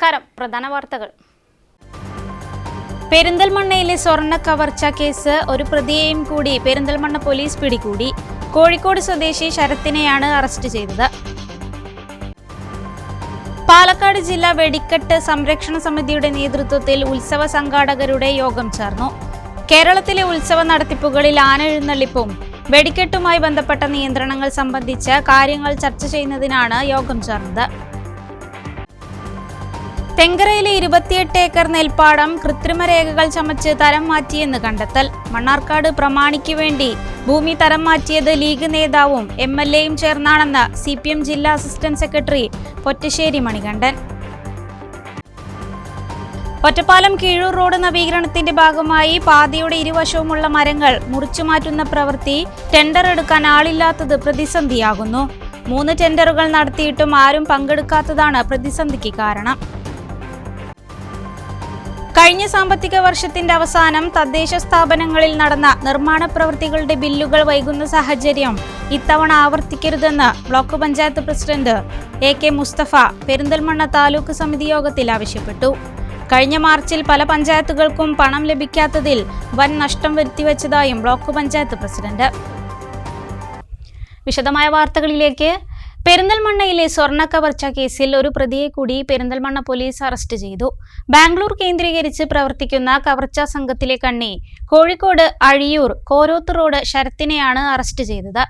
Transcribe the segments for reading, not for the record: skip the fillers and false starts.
നമസ്കാരം. പ്രധാന വാർത്തകൾ. പെരിന്തൽമണ്ണയിലെ സ്വർണ്ണ കവർച്ച കേസ് ഒരു പ്രതിയെയും കൂടി പെരിന്തൽമണ്ണ പോലീസ് പിടികൂടി. കോഴിക്കോട് സ്വദേശി ശരത്തിനെയാണ് അറസ്റ്റ് ചെയ്തത്. പാലക്കാട് ജില്ലാ വെടിക്കെട്ട് സംരക്ഷണ സമിതിയുടെ നേതൃത്വത്തിൽ ഉത്സവ സംഘാടകരുടെ യോഗം ചേർന്നു. കേരളത്തിലെ ഉത്സവ നടത്തിപ്പുകളിൽ ആനയെഴുന്നള്ളിപ്പും വെടിക്കെട്ടുമായി ബന്ധപ്പെട്ട നിയന്ത്രണങ്ങൾ സംബന്ധിച്ച കാര്യങ്ങൾ ചർച്ച ചെയ്യുന്നതിനാണ് യോഗം ചേർന്നത്. തെങ്കരയിലെ 28 ഏക്കർ നെൽപ്പാടം കൃത്രിമ രേഖകൾ ചമച്ച് തരം മാറ്റിയെന്ന് കണ്ടെത്തൽ. മണ്ണാർക്കാട് പ്രമാണിക്ക് വേണ്ടി ഭൂമി തരം മാറ്റിയത് ലീഗ് നേതാവും MLAയും ചേർന്നാണെന്ന് CPM ജില്ലാ assistant secretary Pottassery Manikandan. Ottapalam Keezhur road നവീകരണത്തിന്റെ ഭാഗമായി പാതയുടെ ഇരുവശവുമുള്ള മരങ്ങൾ മുറിച്ചുമാറ്റുന്ന പ്രവൃത്തി ടെൻഡർ എടുക്കാൻ ആളില്ലാത്തത് പ്രതിസന്ധിയാകുന്നു. 3 ടെൻഡറുകൾ നടത്തിയിട്ടും ആരും പങ്കെടുക്കാത്തതാണ് പ്രതിസന്ധിക്ക് കാരണം. കഴിഞ്ഞ സാമ്പത്തിക വർഷത്തിന്റെ അവസാനം തദ്ദേശ സ്ഥാപനങ്ങളിൽ നടന്ന നിർമ്മാണ പ്രവൃത്തികളുടെ ബില്ലുകൾ വൈകുന്ന സാഹചര്യം ഇത്തവണ ആവർത്തിക്കരുതെന്ന് block panchayat president AK Mustafa Perinthalmanna taluk സമിതി യോഗത്തിൽ ആവശ്യപ്പെട്ടു. കഴിഞ്ഞ മാർച്ചിൽ പല പഞ്ചായത്തുകൾക്കും പണം ലഭിക്കാത്തതിൽ വൻ നഷ്ടം വരുത്തിവെച്ചതായും ബ്ലോക്ക് പഞ്ചായത്ത് പ്രസിഡന്റ്. വിശദമായ വാർത്തകളിലേക്ക്. പെരിന്തൽമണ്ണയിലെ സ്വർണ്ണ കവർച്ച കേസിൽ ഒരു പ്രതിയെ കൂടി പെരിന്തൽമണ്ണ പോലീസ് അറസ്റ്റ് ചെയ്തു. ബാംഗ്ലൂർ കേന്ദ്രീകരിച്ച് പ്രവർത്തിക്കുന്ന കവർച്ചാ സംഘത്തിലെ കണ്ണി കോഴിക്കോട് അഴിയൂർ കോരോത്ത് റോഡ് ശരത്തിനെയാണ് അറസ്റ്റ് ചെയ്തത്.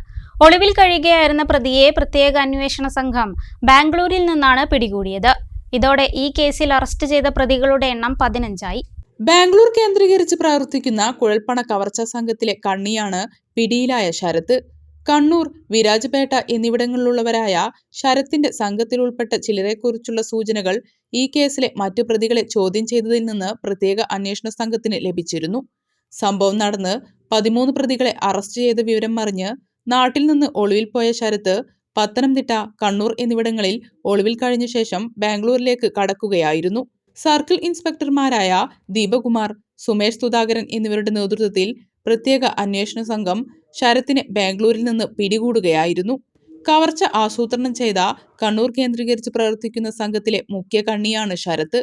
ഒളിവിൽ കഴിയുകയായിരുന്ന പ്രതിയെ പ്രത്യേക അന്വേഷണ സംഘം ബാംഗ്ലൂരിൽ നിന്നാണ് പിടികൂടിയത്. ഇതോടെ ഈ കേസിൽ അറസ്റ്റ് ചെയ്ത പ്രതികളുടെ എണ്ണം 15ആയി. ബാംഗ്ലൂർ കേന്ദ്രീകരിച്ച് പ്രവർത്തിക്കുന്ന കുഴൽപ്പണ കവർച്ചാ സംഘത്തിലെ കണ്ണിയാണ് പിടിയിലായ ശരത്ത്. കണ്ണൂർ, വിരാജ്പേട്ട എന്നിവിടങ്ങളിലുള്ളവരായ ശരത്തിന്റെ സംഘത്തിൽ ഉൾപ്പെട്ട ചിലരെക്കുറിച്ചുള്ള സൂചനകൾ ഈ കേസിലെ മറ്റു പ്രതികളെ ചോദ്യം ചെയ്തതിൽ നിന്ന് പ്രത്യേക അന്വേഷണ സംഘത്തിന് ലഭിച്ചിരുന്നു. സംഭവം നടന്ന് 13 പ്രതികളെ അറസ്റ്റ് ചെയ്ത വിവരം അറിഞ്ഞ് നാട്ടിൽ നിന്ന് ഒളിവിൽ പോയ ശരത്ത് പത്തനംതിട്ട, കണ്ണൂർ എന്നിവിടങ്ങളിൽ ഒളിവിൽ കഴിഞ്ഞ ശേഷം ബാംഗ്ലൂരിലേക്ക് കടക്കുകയായിരുന്നു. സർക്കിൾ ഇൻസ്പെക്ടർമാരായ ദീപകുമാർ, സുമേഷ് സുധാകരൻ എന്നിവരുടെ നേതൃത്വത്തിൽ പ്രത്യേക അന്വേഷണ സംഘം ശരത്തിനെ ബാംഗ്ലൂരിൽ നിന്ന് പിടികൂടുകയായിരുന്നു. കവർച്ച ആസൂത്രണം ചെയ്ത കണ്ണൂർ കേന്ദ്രീകരിച്ച് പ്രവർത്തിക്കുന്ന സംഘത്തിലെ മുഖ്യ കണ്ണിയാണ് ശരത്ത്.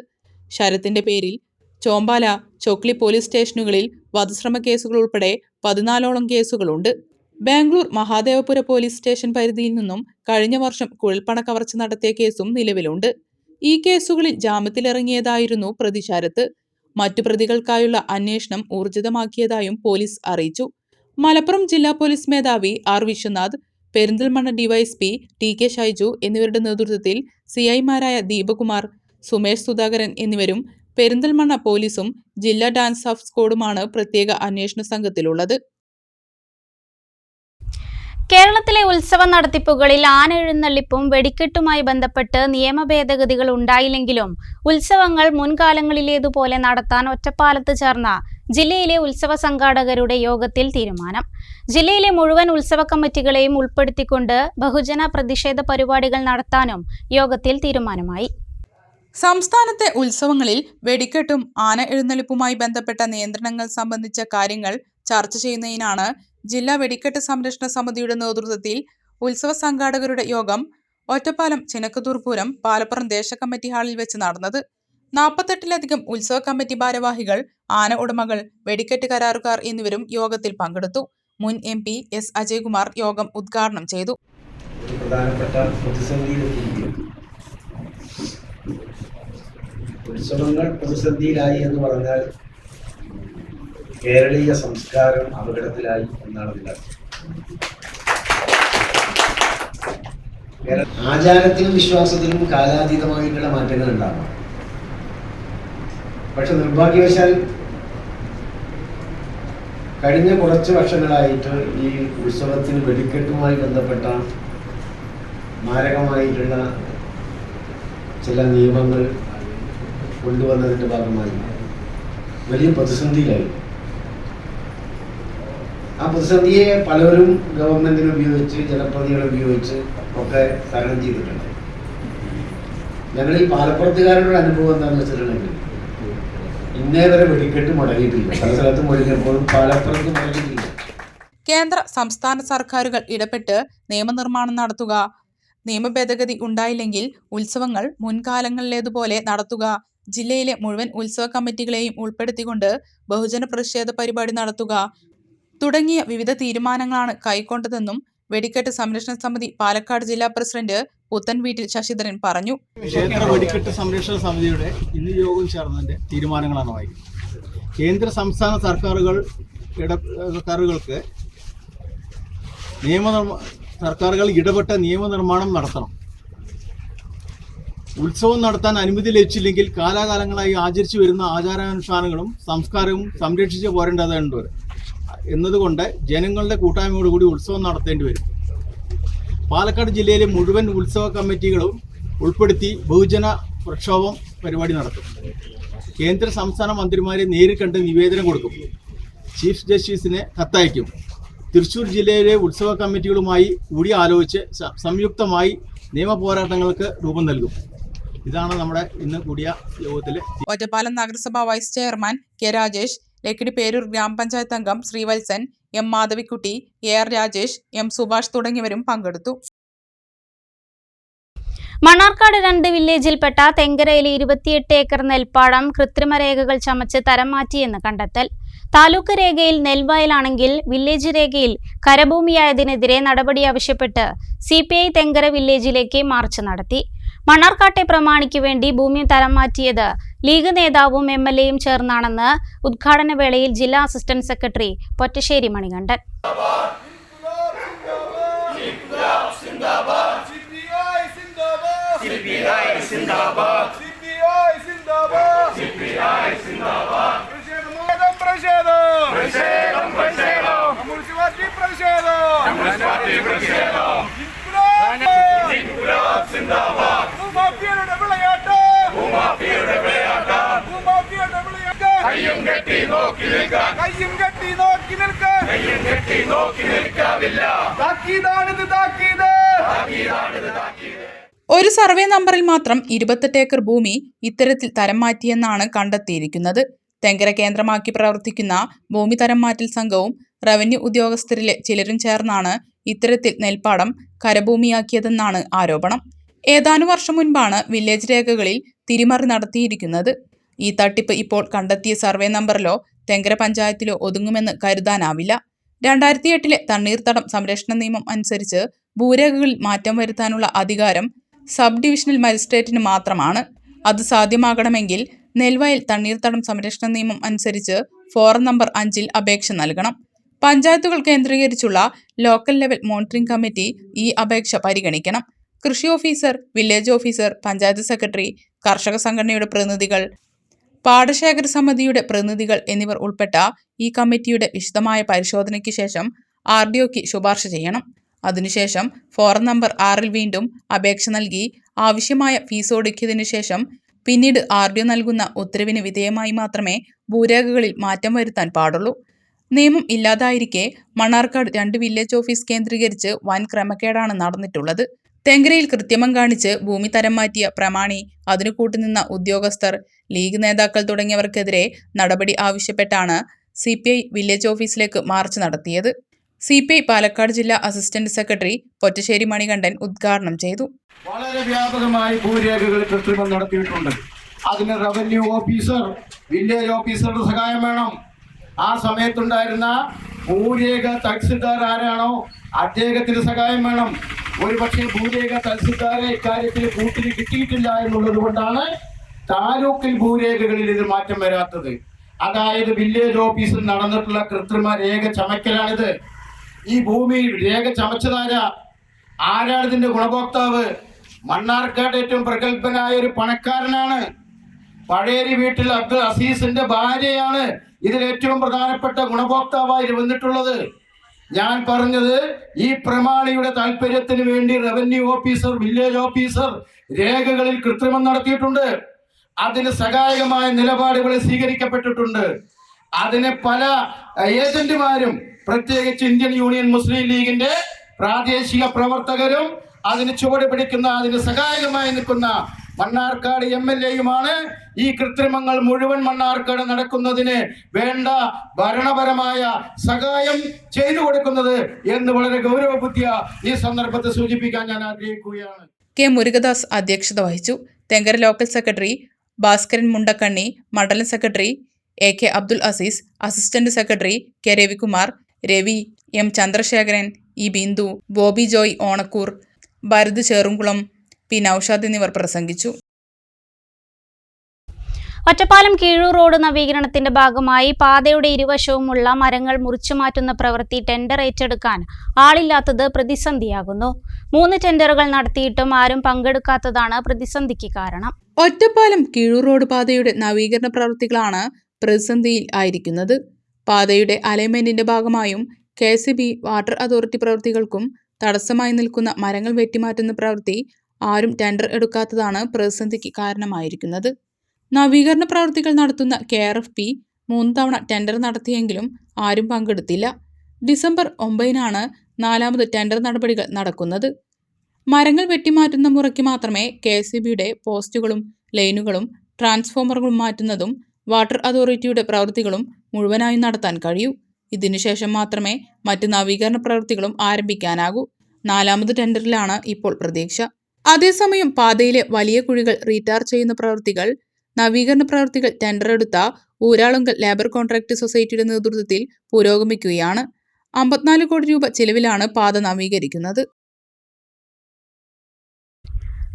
ശരത്തിന്റെ പേരിൽ ചോമ്പാല, ചൊക്ലി പോലീസ് സ്റ്റേഷനുകളിൽ വധശ്രമ കേസുകൾ ഉൾപ്പെടെ 14ഓളം കേസുകളുണ്ട്. ബാംഗ്ലൂർ മഹാദേവപുര പോലീസ് സ്റ്റേഷൻ പരിധിയിൽ നിന്നും കഴിഞ്ഞ വർഷം കുഴൽപ്പണ കവർച്ച നടത്തിയ കേസും നിലവിലുണ്ട്. ഈ കേസുകളിൽ ജാമ്യത്തിലിറങ്ങിയതായിരുന്നു പ്രതി ശരത്ത്. മറ്റു പ്രതികൾക്കായുള്ള അന്വേഷണം ഊർജിതമാക്കിയതായും പോലീസ് അറിയിച്ചു. മലപ്പുറം ജില്ലാ പോലീസ് മേധാവി R Vishwanath, Perinthalmanna DYSP TK Shaiju എന്നിവരുടെ നേതൃത്വത്തിൽ CIമാരായ ദീപകുമാർ, സുമേഷ് സുധാകരൻ എന്നിവരും പെരിന്തൽമണ്ണ പോലീസും ജില്ലാ ഡാൻസ് ഓഫ് സ്ക്വാഡുമാണ് പ്രത്യേക അന്വേഷണ സംഘത്തിലുള്ളത്. കേരളത്തിലെ ഉത്സവ നടത്തിപ്പുകളിൽ ആനയെഴുന്നള്ളിപ്പും വെടിക്കെട്ടുമായി ബന്ധപ്പെട്ട് നിയമ ഭേദഗതികൾ ഉണ്ടായില്ലെങ്കിലും ഉത്സവങ്ങൾ മുൻകാലങ്ങളിലേതുപോലെ നടത്താൻ ഒറ്റപ്പാലത്ത് ചേർന്ന ജില്ലയിലെ ഉത്സവ സംഘാടകരുടെ യോഗത്തിൽ തീരുമാനം. ജില്ലയിലെ മുഴുവൻ ഉത്സവ കമ്മിറ്റികളെയും ഉൾപ്പെടുത്തിക്കൊണ്ട് ബഹുജന പ്രതിഷേധ പരിപാടികൾ നടത്താനും യോഗത്തിൽ തീരുമാനമായി. സംസ്ഥാനത്തെ ഉത്സവങ്ങളിൽ വെടിക്കെട്ടും ആന എഴുന്നള്ളിപ്പുമായി ബന്ധപ്പെട്ട നിയന്ത്രണങ്ങൾ സംബന്ധിച്ച കാര്യങ്ങൾ ചർച്ച ചെയ്യുന്നതിനാണ് ജില്ലാ വെടിക്കെട്ട് സംരക്ഷണ സമിതിയുടെ നേതൃത്വത്തിൽ ഉത്സവ സംഘാടകരുടെ യോഗം ഒറ്റപ്പാലം ചിനക്കത്തൂർ പൂരം പാലപ്പുറം ദേശ കമ്മിറ്റി ഹാളിൽ വെച്ച് നടന്നത്. 48ലധികം ഉത്സവ കമ്മിറ്റി ഭാരവാഹികൾ, ആന ഉടമകൾ, വെടിക്കെട്ട് കരാറുകാർ എന്നിവരും യോഗത്തിൽ പങ്കെടുത്തു. മുൻ MP S അജയ്കുമാർ യോഗം ഉദ്ഘാടനം ചെയ്തു. ഉത്സവങ്ങൾ പ്രതിസന്ധിയിലായി എന്ന് പറഞ്ഞാൽ കേരളീയ സംസ്കാരം അപകടത്തിലായി എന്നാണ് ആചാരത്തിലും വിശ്വാസത്തിലും കാലാതീതമായിട്ടുള്ള മാറ്റങ്ങൾ ഉണ്ടാകാം. പക്ഷെ നിർഭാഗ്യവശാൽ കഴിഞ്ഞ കുറച്ച് വർഷങ്ങളായിട്ട് ഈ ഉത്സവത്തിന് വെടിക്കെട്ടുമായി ബന്ധപ്പെട്ട മാരകമായിട്ടുള്ള ചില നിയമങ്ങൾ കൊണ്ടുവന്നതിൻ്റെ ഭാഗമായി വലിയ പ്രതിസന്ധിയിലായി. ആ പ്രതിസന്ധിയെ പലരും ഗവൺമെന്റിനെ ഉപയോഗിച്ച്, ജനപ്രതിനിധികളെ ഉപയോഗിച്ച് ഒക്കെ തരണം ചെയ്തിട്ടുണ്ട്. ഞങ്ങൾ ഈ പാലപ്പുറത്തുകാരുടെ അനുഭവം എന്താണെന്ന് വെച്ചിട്ടുണ്ടെങ്കിൽ ഇന്നേ വരെ വെടിക്കെട്ട് മുടങ്ങിയിട്ടില്ല. പല സ്ഥലത്തും മുടങ്ങിയപ്പോഴും പാലപ്പുറത്ത് മുടങ്ങിയിട്ടില്ല. കേന്ദ്ര സംസ്ഥാന സർക്കാരുകൾ ഇടപെട്ട് നിയമനിർമ്മാണം നടത്തുക, നിയമ ഭേദഗതി ഉണ്ടായില്ലെങ്കിൽ ഉത്സവങ്ങൾ മുൻകാലങ്ങളിലേതുപോലെ നടത്തുക, ജില്ലയിലെ മുഴുവൻ ഉത്സവ കമ്മിറ്റികളെയും ഉൾപ്പെടുത്തിക്കൊണ്ട് ബഹുജന പ്രതിഷേധ പരിപാടി നടത്തുക തുടങ്ങിയ വിവിധ തീരുമാനങ്ങളാണ് കൈക്കൊണ്ടതെന്നും വെടിക്കെട്ട് സംരക്ഷണ സമിതി പാലക്കാട് ജില്ലാ പ്രസിഡന്റ് പുത്തൻവീട്ടിൽ ശശിധരൻ പറഞ്ഞു. ക്ഷേത്ര വെടിക്കെട്ട് സംരക്ഷണ സമിതിയുടെ ഇന്ന് യോഗം ചേർന്നതിന്റെ തീരുമാനങ്ങളാണ് വായിക്കുന്നത്. കേന്ദ്ര സംസ്ഥാന സർക്കാരുകൾക്ക് സർക്കാരുകൾ ഇടപെട്ട നിയമനിർമ്മാണം നടത്തണം. ഉത്സവം നടത്താൻ അനുമതി ലഭിച്ചില്ലെങ്കിൽ കാലാകാലങ്ങളായി ആചരിച്ചു വരുന്ന ആചാരാനുഷ്ഠാനങ്ങളും സംസ്കാരവും സംരക്ഷിച്ച് പോരേണ്ടതുണ്ട് എന്നതുകൊണ്ട് ജനങ്ങളുടെ കൂട്ടായ്മയോടുകൂടി ഉത്സവം നടത്തേണ്ടി വരും. പാലക്കാട് ജില്ലയിലെ മുഴുവൻ ഉത്സവ കമ്മിറ്റികളും ഉൾപ്പെടുത്തി ബഹുജന പ്രക്ഷോഭം പരിപാടി നടത്തും. കേന്ദ്ര സംസ്ഥാന മന്ത്രിമാരെ നേരിൽ കണ്ട് നിവേദനം കൊടുക്കും. ചീഫ് ജസ്റ്റിസിനെ കത്തയക്കും. തൃശ്ശൂർ ജില്ലയിലെ ഉത്സവ കമ്മിറ്റികളുമായി കൂടിയാലോചിച്ച് സംയുക്തമായി നിയമ പോരാട്ടങ്ങൾക്ക് രൂപം നൽകും. ഇതാണ് നമ്മുടെ ഇന്ന് കൂടിയ യോഗത്തിലെ. ഒറ്റപ്പാലം നഗരസഭ vice chairman K Rajesh, Lakkidi Peroor ഗ്രാമപഞ്ചായത്ത് അംഗം Sreevalsan, M Madhavikutty, AR Rajesh, M Subhash തുടങ്ങിയവരും പങ്കെടുത്തു. മണ്ണാർക്കാട് 2 വില്ലേജിൽപ്പെട്ട തെങ്കരയിലെ 28 ഏക്കർ നെൽപ്പാടം കൃത്രിമ രേഖകൾ ചമച്ച് തരം മാറ്റിയെന്ന് കണ്ടെത്തൽ. താലൂക്ക് രേഖയിൽ നെൽവയലാണെങ്കിൽ വില്ലേജ് രേഖയിൽ കരഭൂമിയായതിനെതിരെ നടപടി ആവശ്യപ്പെട്ട് CPI തെങ്കര വില്ലേജിലേക്ക് മാർച്ച് നടത്തി. മണ്ണാർക്കാട്ടെ പ്രമാണിക്ക് വേണ്ടി ഭൂമി തരം മാറ്റിയത് ലീഗ് നേതാവും MLAയും ചേർന്നാണെന്ന് ഉദ്ഘാടന വേളയിൽ ജില്ലാ അസിസ്റ്റന്റ് സെക്രട്ടറി പൊറ്റശ്ശേരി മണികണ്ഠൻ. ഒരു സർവേ നമ്പറിൽ മാത്രം 28 ഏക്കർ ഭൂമി ഇത്തരത്തിൽ തരം മാറ്റിയെന്നാണ് കണ്ടെത്തിയിരിക്കുന്നത്. തെങ്കര കേന്ദ്രമാക്കി പ്രവർത്തിക്കുന്ന ഭൂമി തരം മാറ്റൽ സംഘവും റവന്യൂ ഉദ്യോഗസ്ഥരിലെ ചിലരും ചേർന്നാണ് ഇത്തരത്തിൽ നെൽപ്പാടം കരഭൂമിയാക്കിയതെന്നാണ് ആരോപണം. ഏതാനും വർഷം മുൻപാണ് വില്ലേജ് രേഖകളിൽ തിരിമറി നടത്തിയിരിക്കുന്നത്. ഈ തട്ടിപ്പ് ഇപ്പോൾ കണ്ടെത്തിയ സർവേ നമ്പറിലോ തെങ്കര പഞ്ചായത്തിലോ ഒതുങ്ങുമെന്ന് കരുതാനാവില്ല. 2008 തണ്ണീർത്തടം സംരക്ഷണ നിയമം അനുസരിച്ച് ഭൂരേഖകളിൽ മാറ്റം വരുത്താനുള്ള അധികാരം സബ് ഡിവിഷണൽ മജിസ്ട്രേറ്റിന് മാത്രമാണ്. അത് സാധ്യമാകണമെങ്കിൽ നെൽവയൽ തണ്ണീർത്തടം സംരക്ഷണ നിയമം അനുസരിച്ച് ഫോറം നമ്പർ 5 അപേക്ഷ നൽകണം. പഞ്ചായത്തുകൾ കേന്ദ്രീകരിച്ചുള്ള ലോക്കൽ ലെവൽ മോണിറ്ററിംഗ് കമ്മിറ്റി ഈ അപേക്ഷ പരിഗണിക്കണം. കൃഷി officer, village officer, panchayat secretary, കർഷക സംഘടനയുടെ പ്രതിനിധികൾ, പാടശേഖര സമിതിയുടെ പ്രതിനിധികൾ എന്നിവർ ഉൾപ്പെട്ട ഈ കമ്മിറ്റിയുടെ വിശദമായ പരിശോധനയ്ക്ക് ശേഷം RDOക്ക് ശുപാർശ ചെയ്യണം. അതിനുശേഷം ഫോറം നമ്പർ 6 വീണ്ടും അപേക്ഷ നൽകി ആവശ്യമായ ഫീസ് ഒടുക്കിയതിനു ശേഷം പിന്നീട് RDO നൽകുന്ന ഉത്തരവിന് വിധേയമായി മാത്രമേ ഭൂരേഖകളിൽ മാറ്റം വരുത്താൻ പാടുള്ളൂ. നിയമം ഇല്ലാതായിരിക്കെ മണ്ണാർക്കാട് 2 വില്ലേജ് ഓഫീസ് കേന്ദ്രീകരിച്ച് വൻ ക്രമക്കേടാണ് നടന്നിട്ടുള്ളത്. തെങ്കരയിൽ കൃത്രിമം കാണിച്ച് ഭൂമി തരം മാറ്റിയ പ്രമാണി, അതിനു കൂട്ടുനിന്ന ഉദ്യോഗസ്ഥർ, ലീഗ് നേതാക്കൾ തുടങ്ങിയവർക്കെതിരെ നടപടി ആവശ്യപ്പെട്ടാണ് CPI വില്ലേജ് ഓഫീസിലേക്ക് മാർച്ച് നടത്തിയത്. CPI പാലക്കാട് ജില്ലാ അസിസ്റ്റന്റ് സെക്രട്ടറി പൊറ്റശ്ശേരി മണികണ്ഠൻ ഉദ്ഘാടനം ചെയ്തു. വളരെ വ്യാപകമായി ഭൂരേഖകൾ കൃത്രിമം നടത്തിയിട്ടുണ്ട്. അതിന് റവന്യൂ ഓഫീസർ, വില്ലേജ് ഓഫീസറുടെ സഹായം വേണം. ആ സമയത്തുണ്ടായിരുന്ന ഭൂരേഖ തഹസിൽദാർ ആരാണോ അദ്ദേഹത്തിന് സഹായം വേണം. ഒരുപക്ഷെ ഭൂരേഖ തഹസിൽദാരെ ഇക്കാര്യത്തിൽ കൂട്ടിന് കിട്ടിയിട്ടില്ല എന്നുള്ളത് കൊണ്ടാണ് താലൂക്കിൽ ഭൂരേഖകളിൽ ഇത് മാറ്റം വരാത്തത്. അതായത് വില്ലേജ് ഓഫീസിൽ നടന്നിട്ടുള്ള കൃത്രിമ രേഖ ചമയ്ക്കലാണിത്. ഈ ഭൂമി രേഖ ആരാണ് ഇതിന്റെ ഗുണഭോക്താവ്? മണ്ണാർക്കാട് ഏറ്റവും പ്രഗത്ഭനായ ഒരു പണക്കാരനാണ്. പഴേരി വീട്ടിൽ അബ്ദുൽ അസീസിന്റെ ഭാര്യയാണ് ഇതിൽ ഏറ്റവും പ്രധാനപ്പെട്ട ഗുണഭോക്താവായി വന്നിട്ടുള്ളത്. ഞാൻ പറഞ്ഞത് ഈ പ്രമാണിയുടെ താല്പര്യത്തിന് വേണ്ടി റവന്യൂ ഓഫീസർ, വില്ലേജ് ഓഫീസർ രേഖകളിൽ കൃത്രിമം നടത്തിയിട്ടുണ്ട്. അതിന് സഹായകമായ നിലപാടുകൾ സ്വീകരിക്കപ്പെട്ടിട്ടുണ്ട്. അതിന് പല ഏജന്റുമാരും, പ്രത്യേകിച്ച് ഇന്ത്യൻ യൂണിയൻ മുസ്ലിം ലീഗിന്റെ പ്രാദേശിക പ്രവർത്തകരും അതിന് ചുവട് പിടിക്കുന്ന, അതിന് സഹായകമായി നിൽക്കുന്ന മണ്ണാർക്കാട് MLA-യുമാണ് ഈ കൃത്രിമങ്ങൾ മുഴുവൻ മണ്ണാർക്കാട് നടക്കുന്നതിന് വേണ്ട ഭരണപരമായ സഹായം ചെയ്തു കൊടുക്കുന്നത് എന്ന് വളരെ ഗൗരവബുദ്ധിയ ഈ സന്ദർഭത്തിൽ സൂചിപ്പിക്കാൻ ഞാൻ ആഗ്രഹിക്കുകയാണ്. കെ മുരുകദാസ് അധ്യക്ഷത വഹിച്ചു. തെങ്കര ലോക്കൽ സെക്രട്ടറി ഭാസ്കരൻ മുണ്ടക്കണ്ണി, മണ്ഡലം secretary AK Abdul Azeez, assistant secretary K Ravikumar, Ravi, M Chandrasekharan, E Bindu, Bobby Joy Onakkoor, Bharath Cherumkulam, P Noushad എന്നിവർ പ്രസംഗിച്ചു. ഒറ്റപ്പാലം കീഴൂർ റോഡ് നവീകരണത്തിന്റെ ഭാഗമായി പാതയുടെ ഇരുവശവുമുള്ള മരങ്ങൾ മുറിച്ചുമാറ്റുന്ന പ്രവൃത്തി ടെൻഡർ ഏറ്റെടുക്കാൻ ആളില്ലാത്തത് പ്രതിസന്ധിയാകുന്നു. 3 ടെൻഡറുകൾ നടത്തിയിട്ടും ആരും പങ്കെടുക്കാത്തതാണ് പ്രതിസന്ധിക്ക് കാരണം. ഒറ്റപ്പാലം കീഴൂർ റോഡ് പാതയുടെ നവീകരണ പ്രവൃത്തികളാണ് പ്രതിസന്ധിയിൽ ആയിരിക്കുന്നത്. പാതയുടെ അലൈൻമെന്റിന്റെ ഭാഗമായും KCB, വാട്ടർ അതോറിറ്റി പ്രവൃത്തികൾക്കും തടസ്സമായി നിൽക്കുന്ന മരങ്ങൾ വെട്ടിമാറ്റുന്ന പ്രവൃത്തി ആരും ടെൻഡർ എടുക്കാത്തതാണ് പ്രതിസന്ധിക്ക് കാരണമായിരിക്കുന്നത്. നവീകരണ പ്രവൃത്തികൾ നടത്തുന്ന KRFP 3 തവണ ടെൻഡർ നടത്തിയെങ്കിലും ആരും പങ്കെടുത്തില്ല. ഡിസംബർ 9-നാണ് 4ാമത് ടെൻഡർ നടപടികൾ നടക്കുന്നത്. മരങ്ങൾ വെട്ടിമാറ്റുന്ന മുറയ്ക്ക് മാത്രമേ KCBയുടെ പോസ്റ്റുകളും ലൈനുകളും ട്രാൻസ്ഫോമറുകളും മാറ്റുന്നതും വാട്ടർ അതോറിറ്റിയുടെ പ്രവൃത്തികളും മുഴുവനായും നടത്താൻ കഴിയൂ. ഇതിനുശേഷം മാത്രമേ മറ്റ് നവീകരണ പ്രവൃത്തികളും ആരംഭിക്കാനാകൂ. 4ാമത് ടെൻഡറിലാണ് ഇപ്പോൾ പ്രതീക്ഷ. അതേസമയം പാതയിലെ വലിയ കുഴികൾ റീടാർ ചെയ്യുന്ന പ്രവൃത്തികൾ, നവീകരണ പ്രവൃത്തികൾ ടെൻഡർ എടുത്ത ഊരാളുങ്കൽ ലേബർ കോൺട്രാക്ട് സൊസൈറ്റിയുടെ നേതൃത്വത്തിൽ പുരോഗമിക്കുകയാണ്. 54 കോടി രൂപ ചെലവിലാണ് പാത നവീകരിക്കുന്നത്.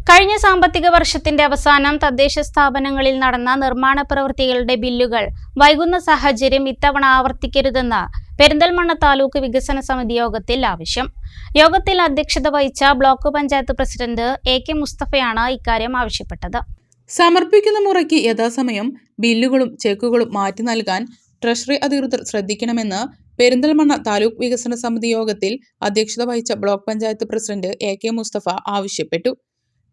കഴിഞ്ഞ സാമ്പത്തിക വർഷത്തിന്റെ അവസാനം തദ്ദേശ സ്ഥാപനങ്ങളിൽ നടന്ന നിർമ്മാണ പ്രവൃത്തികളുടെ ബില്ലുകൾ വൈകുന്ന സാഹചര്യം ഇത്തവണ ആവർത്തിക്കരുതെന്ന് പെരിന്തൽമണ്ണ താലൂക്ക് വികസന സമിതി യോഗത്തിൽ ആവശ്യം. യോഗത്തിൽ അധ്യക്ഷത വഹിച്ച ബ്ലോക്ക് പഞ്ചായത്ത് പ്രസിഡന്റ് AK മുസ്തഫയാണ് ഇക്കാര്യം ആവശ്യപ്പെട്ടത്. സമർപ്പിക്കുന്ന മുറയ്ക്ക് യഥാസമയം ബില്ലുകളും ചെക്കുകളും മാറ്റി നൽകാൻ ട്രഷറി അധികൃതർ ശ്രദ്ധിക്കണമെന്ന് പെരിന്തൽമണ്ണ താലൂക്ക് വികസന സമിതി യോഗത്തിൽ അധ്യക്ഷത വഹിച്ച block panchayat president AK Musthafa ആവശ്യപ്പെട്ടു.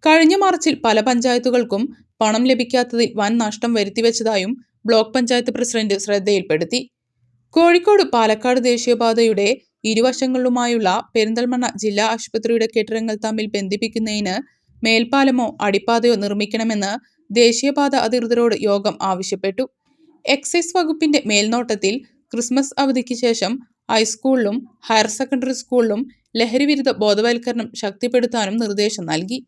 കഴിഞ്ഞ മാർച്ചിൽ പല പഞ്ചായത്തുകൾക്കും പണം ലഭിക്കാത്തതിൽ വൻ നഷ്ടം വരുത്തിവെച്ചതായും ബ്ലോക്ക് പഞ്ചായത്ത് പ്രസിഡന്റ് ശ്രദ്ധയിൽപ്പെടുത്തി. കോഴിക്കോട് പാലക്കാട് ദേശീയപാതയുടെ ഇരുവശങ്ങളിലുമായുള്ള പെരിന്തൽമണ്ണ ജില്ലാ ആശുപത്രിയുടെ കെട്ടിടങ്ങൾ തമ്മിൽ ബന്ധിപ്പിക്കുന്നതിന് മേൽപ്പാലമോ അടിപ്പാതയോ നിർമ്മിക്കണമെന്ന് ദേശീയപാത അധികൃതരോട് യോഗം ആവശ്യപ്പെട്ടു. എക്സൈസ് വകുപ്പിന്റെ മേൽനോട്ടത്തിൽ ക്രിസ്മസ് അവധിക്ക് ശേഷം ഹൈസ്കൂളിലും ഹയർ സെക്കൻഡറി സ്കൂളിലും ലഹരിവിരുദ്ധ ബോധവൽക്കരണം ശക്തിപ്പെടുത്താനും നിർദ്ദേശം നൽകി.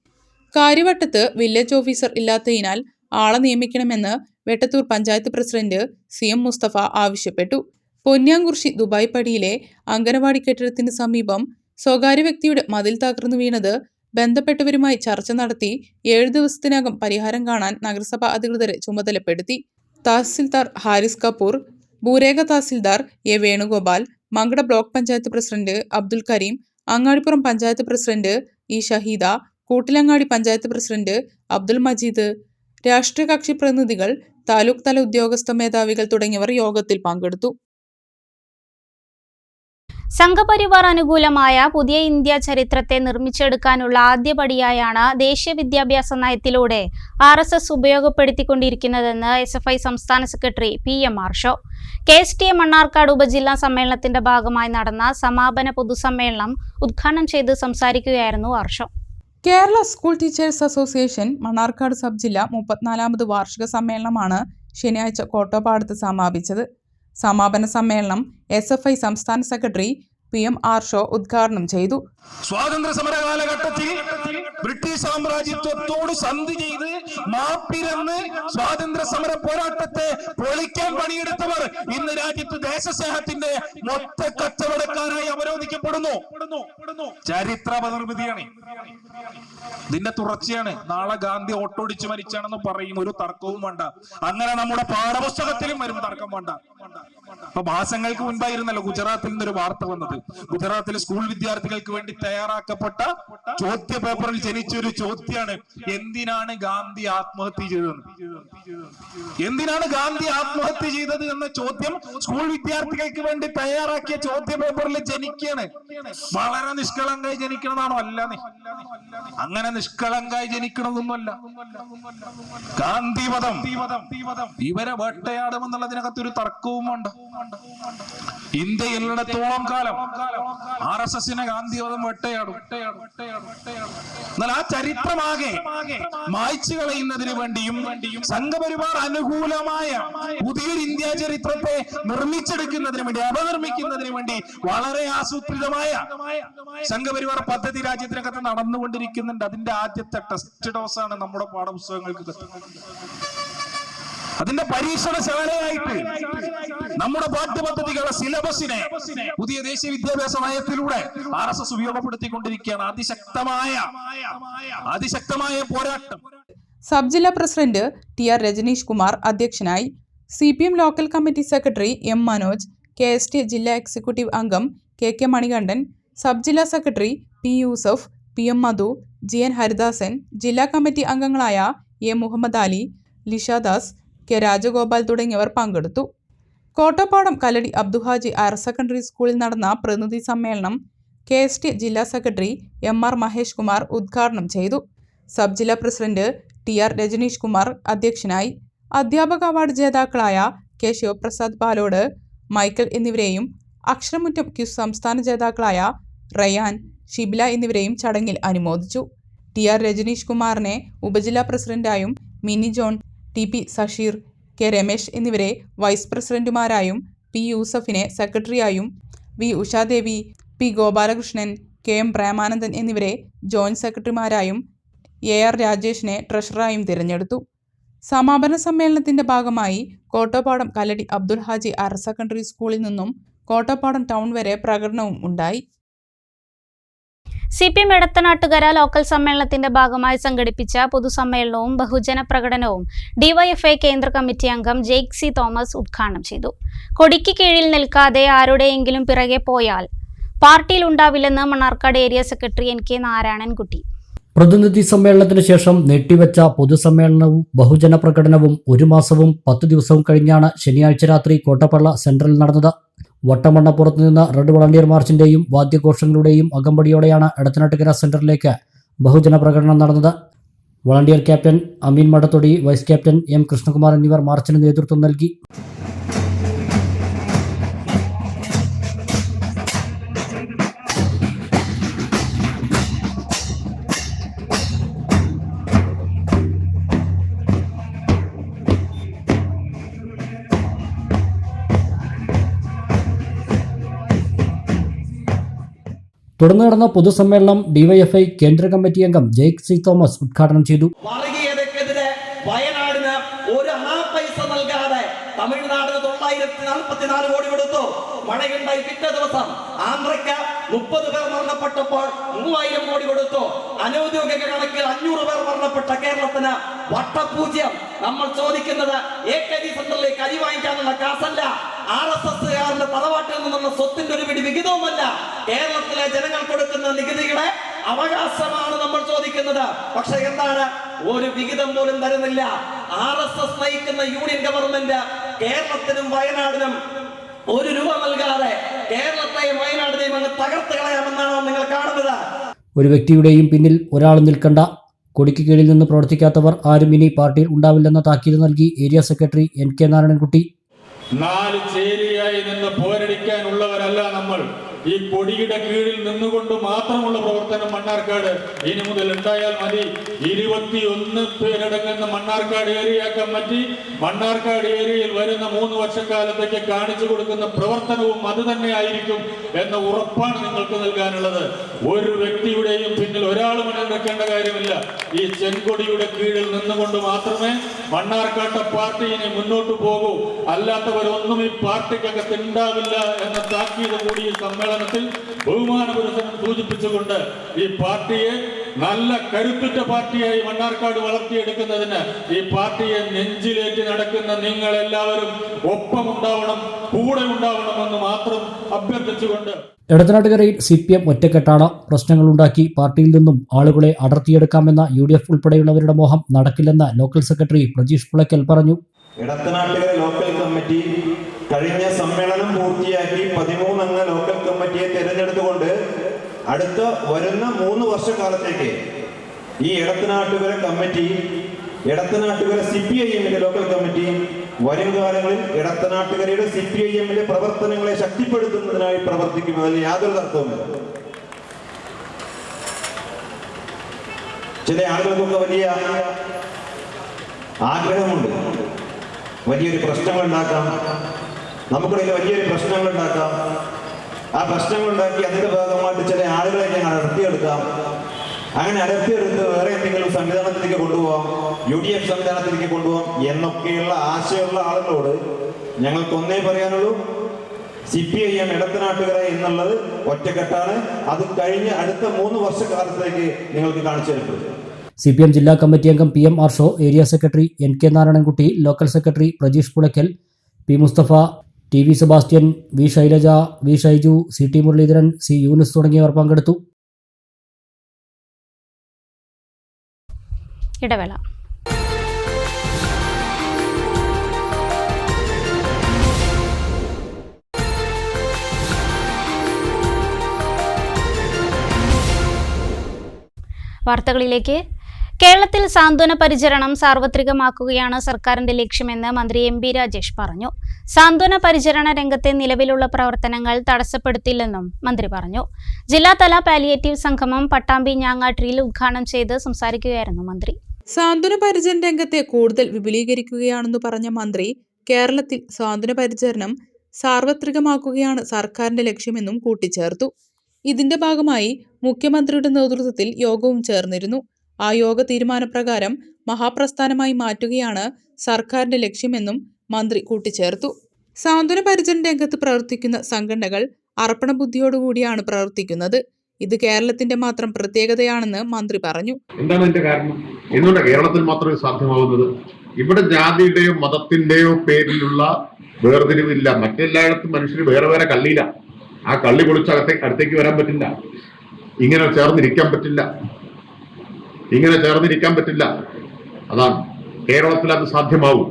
കാര്യവട്ടത്ത് വില്ലേജ് ഓഫീസർ ഇല്ലാത്തതിനാൽ ആളെ നിയമിക്കണമെന്ന് വെട്ടത്തൂർ പഞ്ചായത്ത് പ്രസിഡന്റ് CM മുസ്തഫ ആവശ്യപ്പെട്ടു. പൊന്യാംകുറിശി ദുബായ് പടിയിലെ അംഗനവാടി കെട്ടിടത്തിന് സമീപം സ്വകാര്യ വ്യക്തിയുടെ മതിൽ തകർന്നു വീണത് ബന്ധപ്പെട്ടവരുമായി ചർച്ച നടത്തി 7 ദിവസത്തിനകം പരിഹാരം കാണാൻ നഗരസഭ അധികൃതരെ ചുമതലപ്പെടുത്തി. തഹസിൽദാർ ഹാരിസ് കപൂർ, ഭൂരേഖ tahsildar A Venugopal, Mankada block panchayat president Abdul Kareem, Angadipuram panchayat president E Shaheeda, Koottilangadi panchayat president Abdul Majeed, രാഷ്ട്രീയ കക്ഷി പ്രതിനിധികൾ, താലൂക്ക് തല ഉദ്യോഗസ്ഥ മേധാവികൾ തുടങ്ങിയവർ യോഗത്തിൽ പങ്കെടുത്തു. സംഘപരിവാർ അനുകൂലമായ പുതിയ ഇന്ത്യ ചരിത്രത്തെ നിർമ്മിച്ചെടുക്കാനുള്ള ആദ്യപടിയായാണ് ദേശീയ വിദ്യാഭ്യാസ നയത്തിലൂടെ RSS ഉപയോഗപ്പെടുത്തിക്കൊണ്ടിരിക്കുന്നതെന്ന് SFI സംസ്ഥാന secretary PM Arsho. KSTA Mannarkkad ഉപജില്ലാ സമ്മേളനത്തിന്റെ ഭാഗമായി നടന്ന സമാപന പൊതുസമ്മേളനം ഉദ്ഘാടനം ചെയ്ത് സംസാരിക്കുകയായിരുന്നു Arsho. Kerala school teachers association Mannarkkad sub ജില്ല 34ാമത് വാർഷിക സമ്മേളനമാണ് ശനിയാഴ്ച കോട്ടോപ്പാടത്ത് സമാപിച്ചത്. സമാപന സമ്മേളനം SFI സംസ്ഥാന സെക്രട്ടറി PM ആർഷോ ഉദ്ഘാടനം ചെയ്തു. സ്വാതന്ത്ര്യ സമര കാലഘട്ടത്തിൽ ബ്രിട്ടീഷ് സാമ്രാജ്യത്വത്തോട് സന്ധി ചെയ്ത് മാപ്പിരന്ന് സ്വാതന്ത്ര്യ സമര പോരാട്ടത്തെ പൊളിക്കാൻ പണിയെടുത്തവർ ഇന്ന് രാജ്യത്ത് ദേശസ്നേഹത്തിന്റെ മൊത്ത കച്ചവടക്കാരായി അവരോധിക്കപ്പെടുന്നു. ചരിത്ര അപനിർമ്മിതിയാണ്, ഇതിന്റെ തുടർച്ചയാണ്. നാളെ ഗാന്ധി ഓട്ടോടിച്ച് മരിച്ചാണെന്ന് പറയും, ഒരു തർക്കവും വേണ്ട. അങ്ങനെ നമ്മുടെ പാഠപുസ്തകത്തിലും വരും, തർക്കം വേണ്ട. അപ്പൊ മാസങ്ങൾക്ക് മുൻപായിരുന്നല്ലോ ഗുജറാത്തിൽ നിന്നൊരു വാർത്ത വന്നത്. ഗുജറാത്തിലെ സ്കൂൾ വിദ്യാർത്ഥികൾക്ക് വേണ്ടി തയ്യാറാക്കപ്പെട്ട ചോദ്യ പേപ്പറിൽ ജനിച്ചൊരു ചോദ്യമാണ്, എന്തിനാണ് ഗാന്ധി ആത്മഹത്യ ചെയ്തത്? എന്തിനാണ് ഗാന്ധി ആത്മഹത്യ ചെയ്തത് എന്ന ചോദ്യം സ്കൂൾ വിദ്യാർത്ഥികൾക്ക് വേണ്ടി തയ്യാറാക്കിയ ചോദ്യ പേപ്പറിൽ ജനിക്കുകയാണ്. വളരെ നിഷ്കളങ്കായി ജനിക്കണതാണോ? അല്ല, അങ്ങനെ നിഷ്കളങ്കായി ജനിക്കണതൊന്നുമല്ല. ഗാന്ധിവധം ഇവരെ വേട്ടയാടുമെന്നുള്ളതിനകത്തൊരു തർക്കവും വേണ്ട. ഇന്ത്യയിലിടത്തോളം കാലം RSSനെ ഗാന്ധിവധം വേട്ടയാടും. എന്നാൽ ആ ചരിത്രമാകെ മായ്ച്ചു കളയുന്നതിന് വേണ്ടിയും സംഘപരിവാർ അനുകൂലമായ പുതിയൊരു ഇന്ത്യ ചരിത്രത്തെ നിർമ്മിച്ചെടുക്കുന്നതിന് വേണ്ടി, അപനിർമ്മിക്കുന്നതിന് വേണ്ടി വളരെ ആസൂത്രിതമായ സംഘപരിവാർ പദ്ധതി രാജ്യത്തിനകത്ത് നടന്നുകൊണ്ടിരിക്കുന്നുണ്ട്. അതിന്റെ ആദ്യത്തെ ടെസ്റ്റ് ഡോസാണ് നമ്മുടെ പാഠപുസ്തകങ്ങൾക്ക് അതിന്റെ പരീക്ഷണശാലയായിട്ട് നമ്മുടെ പാഠ്യപദ്ധതികളുടെ സിലബസിനെ പുതിയ ദേശീയ വിദ്യാഭ്യാസ നയത്തിലൂടെ RSS ഉപയോഗപ്പെടുത്തിക്കൊണ്ടിരിക്കുകയാണ്. അതിശക്തമായ പോരാട്ടം. സബ് ജില്ലാ പ്രസിഡന്റ് TR രജനീഷ് കുമാർ അധ്യക്ഷനായി. CPM local committee secretary M Manoj, KST ജില്ലാ എക്സിക്യൂട്ടീവ് അംഗം KK മണികണ്ഠൻ, സബ് ജില്ലാ സെക്രട്ടറി P യൂസഫ്, PM മധു, GN ഹരിദാസൻ, ജില്ലാ കമ്മിറ്റി അംഗങ്ങളായ A മുഹമ്മദ് അലി, ലിഷാദാസ്, K രാജഗോപാൽ തുടങ്ങിയവർ പങ്കെടുത്തു. കോട്ടപ്പാടം കല്ലടി അബ്ദുഹാജി ഹയർ സെക്കൻഡറി സ്കൂളിൽ നടന്ന പ്രതിനിധി സമ്മേളനം KST ജില്ലാ സെക്രട്ടറി MR മഹേഷ് കുമാർ ഉദ്ഘാടനം ചെയ്തു. സബ് ജില്ലാ പ്രസിഡന്റ് TR രജനീഷ് കുമാർ അധ്യക്ഷനായി. അധ്യാപക അവാർഡ് ജേതാക്കളായ K ശിവപ്രസാദ് പാലോട്, മൈക്കൽ എന്നിവരെയും അക്ഷരമുറ്റം ക്യൂസ് സംസ്ഥാന ജേതാക്കളായ റയാൻ, ഷിബില എന്നിവരെയും ചടങ്ങിൽ അനുമോദിച്ചു. TR രജനീഷ് കുമാറിനെ ഉപജില്ലാ പ്രസിഡന്റായും, Mini John, TP Sasheer, K Ramesh എന്നിവരെ വൈസ് പ്രസിഡന്റുമാരായും, P യൂസഫിനെ സെക്രട്ടറിയായും, V Ushadevi, P Gopalakrishnan, KM Premanandan എന്നിവരെ ജോയിന്റ് സെക്രട്ടറിമാരായും, AR രാജേഷിനെ ട്രഷററായും തിരഞ്ഞെടുത്തു. സമാപന സമ്മേളനത്തിന്റെ ഭാഗമായി കോട്ടപ്പാടം കല്ലടി അബ്ദുൽ ഹാജി ഹയർ സെക്കൻഡറി സ്കൂളിൽ നിന്നും കോട്ടപ്പാടം ടൗൺ വരെ പ്രകടനവും ഉണ്ടായി. CPM എടത്തനാട്ടുകര ലോക്കൽ സമ്മേളനത്തിന്റെ ഭാഗമായി സംഘടിപ്പിച്ച പൊതുസമ്മേളനവും ബഹുജന പ്രകടനവും DYFI കേന്ദ്ര കമ്മിറ്റി അംഗം ജെയ്ക് സി തോമസ് ഉദ്ഘാടനം ചെയ്തു. കൊടിക്ക് കീഴിൽ നിൽക്കാതെ ആരുടെയെങ്കിലും പിറകെ പോയാൽ പാർട്ടിയിൽ ഉണ്ടാവില്ലെന്ന് Mannarkkad area secretary NK Narayanankutty. പ്രതിനിധി സമ്മേളനത്തിന് ശേഷം നീട്ടിവെച്ച പൊതുസമ്മേളനവും ബഹുജന പ്രകടനവും 1 മാസവും 10 ദിവസവും കഴിഞ്ഞാണ് ശനിയാഴ്ച രാത്രി കോട്ടപ്പള്ള സെൻട്രലിൽ നടന്നത്. വട്ടമണ്ണപ്പുറത്ത് നിന്ന് റെഡ് വളണ്ടിയർ മാർച്ചിന്റെയും വാദ്യഘോഷങ്ങളുടെയും അകമ്പടിയോടെയാണ് എടത്തനാട്ടുകര സെന്ററിലേക്ക് ബഹുജന പ്രകടനം നടന്നത്. വളണ്ടിയർ ക്യാപ്റ്റൻ അമീൻ മടത്തൊടി, വൈസ് ക്യാപ്റ്റൻ M കൃഷ്ണകുമാർ എന്നിവർ മാർച്ചിന് നേതൃത്വം നൽകി. തുടർന്ന് നടന്ന പൊതുസമ്മേളനം DYFI കേന്ദ്ര കമ്മിറ്റി അംഗം ജെയ്ക് സി തോമസ് ഉദ്ഘാടനം ചെയ്തു. വർഗീയതയ്ക്കെതിരെ വയനാടിന് ഒരു പൈസ നൽകാതെ തമിഴ്നാടിന് 944 കോടി കൊടുത്തു. മഴയുണ്ടായി പിറ്റേ ദിവസം ആന്ധ്രയ്ക്ക് 30 പേർ മരണപ്പെട്ടപ്പോൾ 3000 കോടി കൊടുത്തു. അനൗദ്യോഗിക കണക്കിൽ 500 പേർ മരണപ്പെട്ട കേരളത്തിന് വട്ടപൂജ്യം. നമ്മൾ ചോദിക്കുന്നത് AKG സെന്ററിലേക്ക് അരി വാങ്ങിക്കാനുള്ള കാശല്ല, RSSകാരന്റെ തറവാട്ടിൽ നിന്നുള്ള സ്വത്തിന്റെ ഒരു പിടി വിഹിതവുമല്ല, കേരളത്തിലെ ജനങ്ങൾ കൊടുക്കുന്ന നികുതിയുടെ അവകാശമാണ് നമ്മൾ ചോദിക്കുന്നത്. പക്ഷെ എന്താണ്, ഒരു വിഹിതം പോലും തരുന്നില്ല. RSS നയിക്കുന്ന യൂണിയൻ ഗവൺമെന്റ് കേരളത്തിനും വയനാടിനും 1 രൂപ നൽകാതെ കേരളത്തെയും വയനാടിനെയും അങ്ങ് തകർത്ത് കളയാമെന്നാണോ നിങ്ങൾ കാണുന്നത്? ഒരു വ്യക്തിയുടെയും പിന്നിൽ ഒരാൾ നിൽക്കണ്ട, കൊടിക്ക് കീഴിൽ നിന്ന് പ്രവർത്തിക്കാത്തവർ ആരും ഇനി പാർട്ടിയിൽ ഉണ്ടാവില്ലെന്ന താക്കീത് നൽകി ഏരിയ സെക്രട്ടറി NK നാരായണൻകുട്ടി. 4 ചേരിയായി നിന്ന് പോരടിക്കാനുള്ളവരല്ല നമ്മൾ. ഈ കൊടിയുടെ കീഴിൽ നിന്നുകൊണ്ട് മാത്രമുള്ള പ്രവർത്തനം മണ്ണാർക്കാട് ഇനി മുതൽ ഉണ്ടായാൽ മതി. 21 പേരടങ്ങുന്ന മണ്ണാർക്കാട് ഏരിയ കമ്മിറ്റി മണ്ണാർക്കാട് ഏരിയയിൽ വരുന്ന 3 വർഷക്കാലത്തേക്ക് കാണിച്ചു കൊടുക്കുന്ന പ്രവർത്തനവും അത് തന്നെ ആയിരിക്കും എന്ന ഉറപ്പാണ് നിങ്ങൾക്ക് നൽകാനുള്ളത്. ഒരു വ്യക്തിയുടെയും പിന്നിൽ ഒരാളും നിൽക്കേണ്ട കാര്യമില്ല. ഈ ചെങ്കൊടിയുടെ കീഴിൽ നിന്നുകൊണ്ട് മാത്രമേ മണ്ണാർക്കാട്ടെ പാർട്ടി ഇനി മുന്നോട്ട് പോകൂ. അല്ലാത്തവരൊന്നും ഈ പാർട്ടിക്കകത്ത് ഉണ്ടാവില്ല എന്ന താക്കീത് കൂടി ഈ സമ്മേളനത്തിൽ ബഹുമാനപുരസരം സൂചിപ്പിച്ചുകൊണ്ട് ഈ പാർട്ടിയെ നല്ല കരുത്തുറ്റ പാർട്ടിയായി മണ്ണാർക്കാട് വളർത്തിയെടുക്കുന്നതിന് ഈ പാർട്ടിയെ നെഞ്ചിലേറ്റി നടക്കുന്ന നിങ്ങൾ എല്ലാവരും ഒപ്പമുണ്ടാവണം, കൂടെ ഉണ്ടാവണമെന്ന് മാത്രം അഭ്യർത്ഥിച്ചുകൊണ്ട് എടത്തനാട്ടുകരയിൽ CPM ഒറ്റക്കെട്ടാണ്. പ്രശ്നങ്ങളുണ്ടാക്കി പാർട്ടിയിൽ നിന്നും ആളുകളെ അടർത്തിയെടുക്കാമെന്ന UDF ഉൾപ്പെടെയുള്ളവരുടെ മോഹം നടക്കില്ലെന്ന് ലോക്കൽ സെക്രട്ടറി പ്രജീഷ് പുളയ്ക്കൽ പറഞ്ഞു. എടത്തനാട്ടുകര ലോക്കൽ കമ്മിറ്റി കഴിഞ്ഞ സമ്മേളനം പൂർത്തിയാക്കി 13 അംഗ ലോക്കൽ കമ്മിറ്റിയെ തിരഞ്ഞെടുത്തുകൊണ്ട് അടുത്ത വരുന്ന 3 വർഷക്കാലത്തേക്ക് ഈ എടത്തനാട്ടുകര കമ്മിറ്റി ഇടത്തനാട്ടുകര CPIM-ന്റെ ലോക്കൽ കമ്മിറ്റി വരും കാലങ്ങളിൽ ഇടത്തനാട്ടുകരയുടെ CPIM-ന്റെ പ്രവർത്തനങ്ങളെ ശക്തിപ്പെടുത്തുന്നതിനായി പ്രവർത്തിക്കുന്നതിൽ യാതൊരു തർക്കവുമില്ല. ചില ആളുകൾക്കൊക്കെ വലിയ ആഗ്രഹമുണ്ട്, വലിയൊരു പ്രശ്നങ്ങൾ ഉണ്ടാക്കാം, നമുക്കിടയിൽ വലിയൊരു പ്രശ്നങ്ങൾ ഉണ്ടാക്കാം. ആ പ്രശ്നങ്ങൾ ഉണ്ടാക്കി അതിന്റെ ഭാഗമായിട്ട് ചില ആളുകളെ ഞങ്ങൾ അടർത്തിയെടുക്കാം. അങ്ങനെ അടർത്തിയെടുത്ത് വേറെ എന്തെങ്കിലും സംവിധാനത്തിലേക്ക് കൊണ്ടുപോകാം, UDF സംവിധാനത്തിലേക്ക് കൊണ്ടുപോകാം എന്നൊക്കെയുള്ള ആശയമുള്ള ആളുകളോട് ഞങ്ങൾക്കൊന്നേ പറയാനുള്ളൂ, CPIM ഇടത്തനാട്ടുകര എന്നുള്ളത് ഒറ്റക്കെട്ടാണ്. അത് കഴിഞ്ഞ അടുത്ത 3 വർഷക്കാലത്തേക്ക് നിങ്ങൾക്ക് കാണിച്ചു തരപ്പെടും. CPM ജില്ലാ കമ്മിറ്റി അംഗം PM Arsho, area secretary NK Narayanankutty, local secretary Prajeesh Pulakkal, P Mustafa, TV Sebastian, V Shailaja, V Shaiju, CT Muraleedharan, C Younis തുടങ്ങിയവർ പങ്കെടുത്തു. ഇടവേള. വാർത്തകളിലേക്ക്. കേരളത്തിൽ സാന്ത്വന പരിചരണം സാർവത്രികമാക്കുകയാണ് സർക്കാരിന്റെ ലക്ഷ്യമെന്ന് മന്ത്രി MB രാജേഷ് പറഞ്ഞു. സാന്ത്വന പരിചരണ രംഗത്തെ നിലവിലുള്ള പ്രവർത്തനങ്ങൾ തടസ്സപ്പെടുത്തില്ലെന്നും മന്ത്രി പറഞ്ഞു. ജില്ലാതല പാലിയേറ്റീവ് സംഗമം പട്ടാമ്പി ഞാങ്ങാട്ടിരിയിൽ ഉദ്ഘാടനം ചെയ്ത് സംസാരിക്കുകയായിരുന്നു മന്ത്രി. സാന്ത്വന പരിചരണ രംഗത്തെ കൂടുതൽ വിപുലീകരിക്കുകയാണെന്ന് പറഞ്ഞ മന്ത്രി, കേരളത്തിൽ സാന്ത്വന പരിചരണം സാർവത്രികമാക്കുകയാണ് സർക്കാരിന്റെ ലക്ഷ്യമെന്നും കൂട്ടിച്ചേർത്തു. ഇതിന്റെ ഭാഗമായി മുഖ്യമന്ത്രിയുടെ നേതൃത്വത്തിൽ യോഗവും ചേർന്നിരുന്നു. ആ യോഗ തീരുമാനപ്രകാരം മഹാപ്രസ്ഥാനമായി മാറ്റുകയാണ് സർക്കാരിന്റെ ലക്ഷ്യമെന്നും മന്ത്രി കൂട്ടിച്ചേർത്തു. സാന്ത്വന പരിചരണ രംഗത്ത് പ്രവർത്തിക്കുന്ന സംഘടനകൾ അർപ്പണ ബുദ്ധിയോടുകൂടിയാണ് പ്രവർത്തിക്കുന്നത്. ഇത് കേരളത്തിന്റെ മാത്രം പ്രത്യേകതയാണെന്ന് മന്ത്രി പറഞ്ഞു. എന്താണ് അതിന്റെ കാരണം? എന്തുകൊണ്ട് കേരളത്തിൽ മാത്രമേ സാധ്യമാവുന്നത്? ഇവിടെ ജാതിയുടെയോ മതത്തിന്റെയോ പേരിലുള്ള വേർതിരിവില്ല. മറ്റെല്ലായിടത്തും മനുഷ്യർ വേറെ വേറെ കള്ളിയില്ല. ആ കള്ളി പൊളിച്ച് അടുത്തേക്ക് വരാൻ പറ്റില്ല. ഇങ്ങനെ ചേർന്നിരിക്കാൻ പറ്റില്ല. അതാണ് കേരളത്തിൽ അത് സാധ്യമാവും.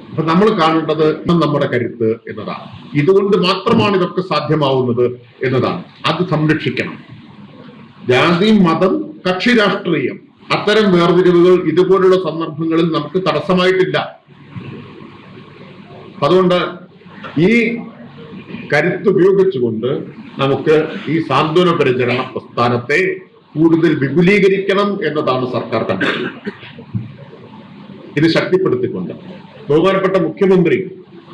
അപ്പൊ നമ്മൾ കാണേണ്ടത് നമ്മുടെ കരുത്ത് എന്നതാണ്. ഇതുകൊണ്ട് മാത്രമാണ് ഇതൊക്കെ സാധ്യമാവുന്നത് എന്നതാണ്. അത് സംരക്ഷിക്കണം. ജാതി, മതം, കക്ഷി രാഷ്ട്രീയം, അത്തരം വേർതിരിവുകൾ ഇതുപോലുള്ള സന്ദർഭങ്ങളിൽ നമുക്ക് തടസ്സമായിട്ടില്ല. അതുകൊണ്ട് ഈ കരുത്തുപയോഗിച്ചുകൊണ്ട് നമുക്ക് ഈ സാന്ത്വന പരിചരണ പ്രസ്ഥാനത്തെ കൂടുതൽ വിപുലീകരിക്കണം എന്നതാണ് സർക്കാർ കണ്ടത്. ഇത് ശക്തിപ്പെടുത്തിക്കൊണ്ട് ബഹുമാനപ്പെട്ട മുഖ്യമന്ത്രി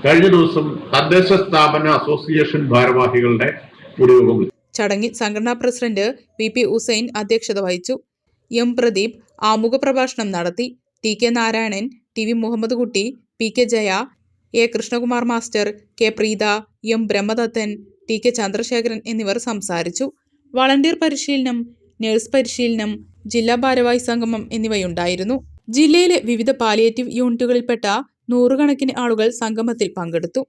കഴിഞ്ഞ ദിവസം തദ്ദേശ സ്ഥാപന അസോസിയേഷൻ ഭാരവാഹികളുടെ ഒരു യോഗം വിളിച്ചു. ചടങ്ങിൽ സംഘടനാ പ്രസിഡന്റ് PP ഹുസൈൻ അധ്യക്ഷത വഹിച്ചു. M പ്രദീപ് ആമുഖ പ്രഭാഷണം നടത്തി. TK നാരായണൻ, TV മുഹമ്മദ് കുട്ടി, PK Jaya, A Krishnakumar master, K Preetha, M Brahmadathan, TK Chandrasekharan എന്നിവർ സംസാരിച്ചു. വളണ്ടിയർ പരിശീലനം, നഴ്സ് പരിശീലനം, ജില്ലാ ഭാരവാഹി സംഗമം എന്നിവയുണ്ടായിരുന്നു. ജില്ലയിലെ വിവിധ പാലിയേറ്റീവ് യൂണിറ്റുകളിൽപ്പെട്ട 100 കണക്കിന് ആളുകൾ സംഗമത്തിൽ പങ്കെടുത്തു.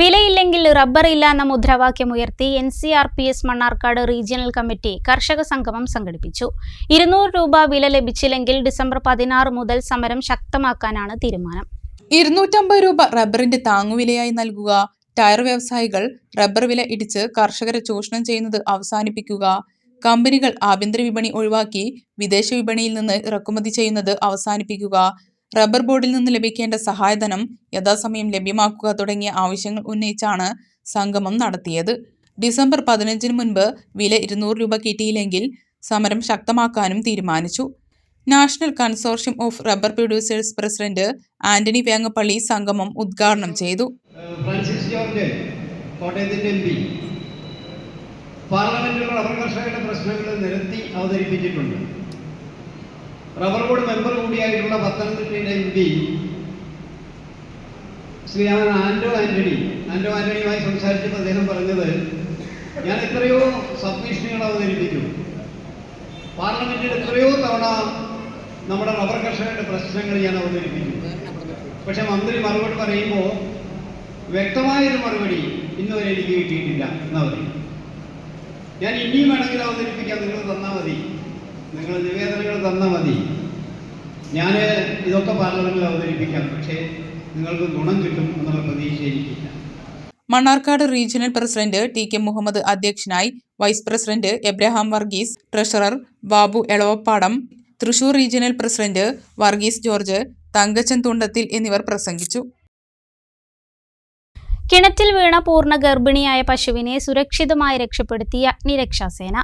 വിലയില്ലെങ്കിൽ റബ്ബർ ഇല്ല എന്ന മുദ്രാവാക്യമുയർത്തി NCRPS മണ്ണാർക്കാട് റീജിയണൽ കമ്മിറ്റി കർഷക സംഗമം സംഘടിപ്പിച്ചു. 200 രൂപ വില ലഭിച്ചില്ലെങ്കിൽ ഡിസംബർ 16 മുതൽ സമരം ശക്തമാക്കാനാണ് തീരുമാനം. 250 രൂപ റബ്ബറിന്റെ താങ്ങുവിലയായി നൽകുക, ടയർ വ്യവസായികൾ റബ്ബർ വില ഇടിച്ച് കർഷകരെ ചൂഷണം ചെയ്യുന്നത് അവസാനിപ്പിക്കുക, കമ്പനികൾ ആഭ്യന്തര വിപണി ഒഴിവാക്കി വിദേശ വിപണിയിൽ നിന്ന് ഇറക്കുമതി ചെയ്യുന്നത് അവസാനിപ്പിക്കുക, റബ്ബർ ബോർഡിൽ നിന്ന് ലഭിക്കേണ്ട സഹായധനം യഥാസമയം ലഭ്യമാക്കുക തുടങ്ങിയ ആവശ്യങ്ങൾ ഉന്നയിച്ചാണ് സംഗമം നടത്തിയത്. ഡിസംബർ 15 മുൻപ് വില 200 രൂപ കിട്ടിയില്ലെങ്കിൽ സമരം ശക്തമാക്കാനും തീരുമാനിച്ചു. National consortium of rubber producers president Antony Vengappally സംഗമം ഉദ്ഘാടനം ചെയ്തു. ഫ്രാൻസിസ് ജോർജ് കോട്ടയത്തിന്റെ MP പാർലമെന്റിൽ റബ്ബർ കർഷകരുടെ പ്രശ്നങ്ങൾ നിരത്തി അവതരിപ്പിച്ചിട്ടുണ്ട്. റബ്ബർ ബോർഡ് മെമ്പർ കൂടിയായിട്ടുള്ള പത്തനംതിട്ടയുടെ MP ശ്രീ ആന്റോ ആന്റണിയുമായി സംസാരിച്ചപ്പോൾ അദ്ദേഹം പറഞ്ഞത്, ഞാൻ എത്രയോ സബ്മിഷനുകൾ അവതരിപ്പിച്ചു, പാർലമെന്റിൽ എത്രയോ തവണ നമ്മുടെ റബ്ബർ കർഷകരുടെ പ്രശ്നങ്ങൾ ഞാൻ അവതരിപ്പിച്ചു. പക്ഷെ മന്ത്രി മറുപടി പറയുമ്പോൾ വ്യക്തമായൊരു മറുപടി ഇന്നുവരെ എനിക്ക് കിട്ടിയിട്ടില്ല എന്നാ പറയും. ഞാൻ ഇനിയും വേണമെങ്കിൽ അവതരിപ്പിക്കാം, നിങ്ങൾ തന്നാൽ മതി, നിങ്ങൾ നിവേദനങ്ങൾ തന്നാൽ മതി, ഞാൻ ഇതൊക്കെ പാർലമെന്റിൽ അവതരിപ്പിക്കാം, പക്ഷേ നിങ്ങൾക്ക് ഗുണം കിട്ടും എന്നുള്ള പ്രതീക്ഷ എനിക്കില്ല. Mannarkkad regional president TK Muhammad അധ്യക്ഷനായി. Vice president Abraham Varghese, treasurer Babu Elavappadam, Thrissur regional president Varghese George, Thankachan Thundathil എന്നിവർ പ്രസംഗിച്ചു. കിണറ്റിൽ വീണ പൂർണ്ണ ഗർഭിണിയായ പശുവിനെ സുരക്ഷിതമായി രക്ഷപ്പെടുത്തി അഗ്നിരക്ഷാസേന.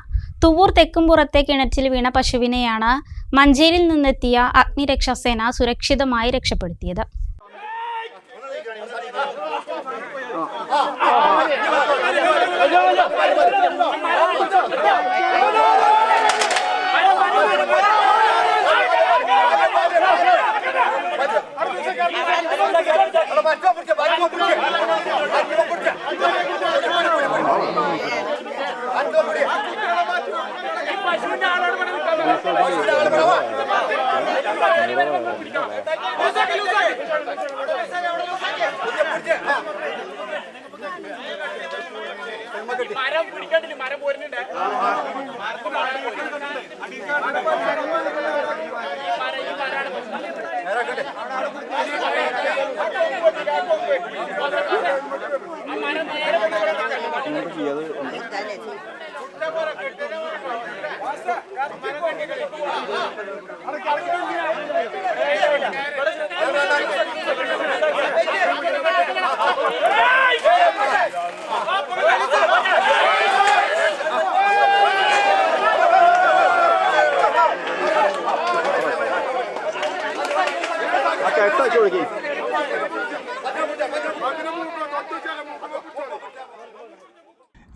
തുവൂർ തെക്കുംപുറത്തെ കിണറ്റിൽ വീണ പശുവിനെയാണ് മഞ്ചേരിയിൽ നിന്നെത്തിയ അഗ്നിരക്ഷാസേന സുരക്ഷിതമായി രക്ഷപ്പെടുത്തിയത്.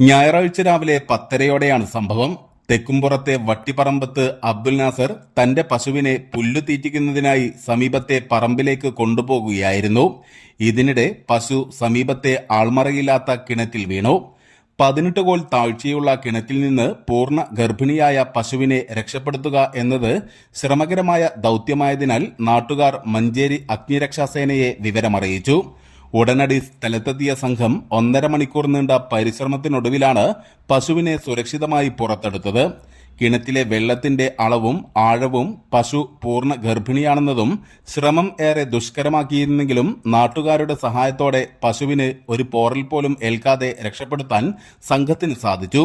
ഞായറാഴ്ച രാവിലെ 10:30 സംഭവം. തെക്കുംപുറത്തെ വട്ടിപ്പറമ്പത്ത് അബ്ദുൽ നാസർ തന്റെ പശുവിനെ പുല്ലു തീറ്റിക്കുന്നതിനായി സമീപത്തെ പറമ്പിലേക്ക് കൊണ്ടുപോകുകയായിരുന്നു. ഇതിനിടെ പശു സമീപത്തെ ആൾമറയില്ലാത്ത കിണറ്റിൽ വീണു. 18 കോൽ താഴ്ചയുള്ള കിണറ്റിൽ നിന്ന് പൂർണ്ണ ഗർഭിണിയായ പശുവിനെ രക്ഷപ്പെടുത്തുക എന്നത് ശ്രമകരമായ ദൗത്യമായതിനാൽ നാട്ടുകാർ മഞ്ചേരി അഗ്നിരക്ഷാസേനയെ വിവരമറിയിച്ചു. ഉടനടി സ്ഥലത്തെത്തിയ സംഘം 1.5 മണിക്കൂർ നീണ്ട പരിശ്രമത്തിനൊടുവിലാണ് പശുവിനെ സുരക്ഷിതമായി പുറത്തെടുത്തത്. കിണറ്റിലെ വെള്ളത്തിന്റെ അളവും ആഴവും പശു പൂർണ്ണ ഗർഭിണിയാണെന്നതും ശ്രമം ഏറെ ദുഷ്കരമാക്കിയിരുന്നെങ്കിലും നാട്ടുകാരുടെ സഹായത്തോടെ പശുവിന് ഒരു പോറൽ പോലും ഏൽക്കാതെ രക്ഷപ്പെടുത്താൻ സംഘത്തിന് സാധിച്ചു.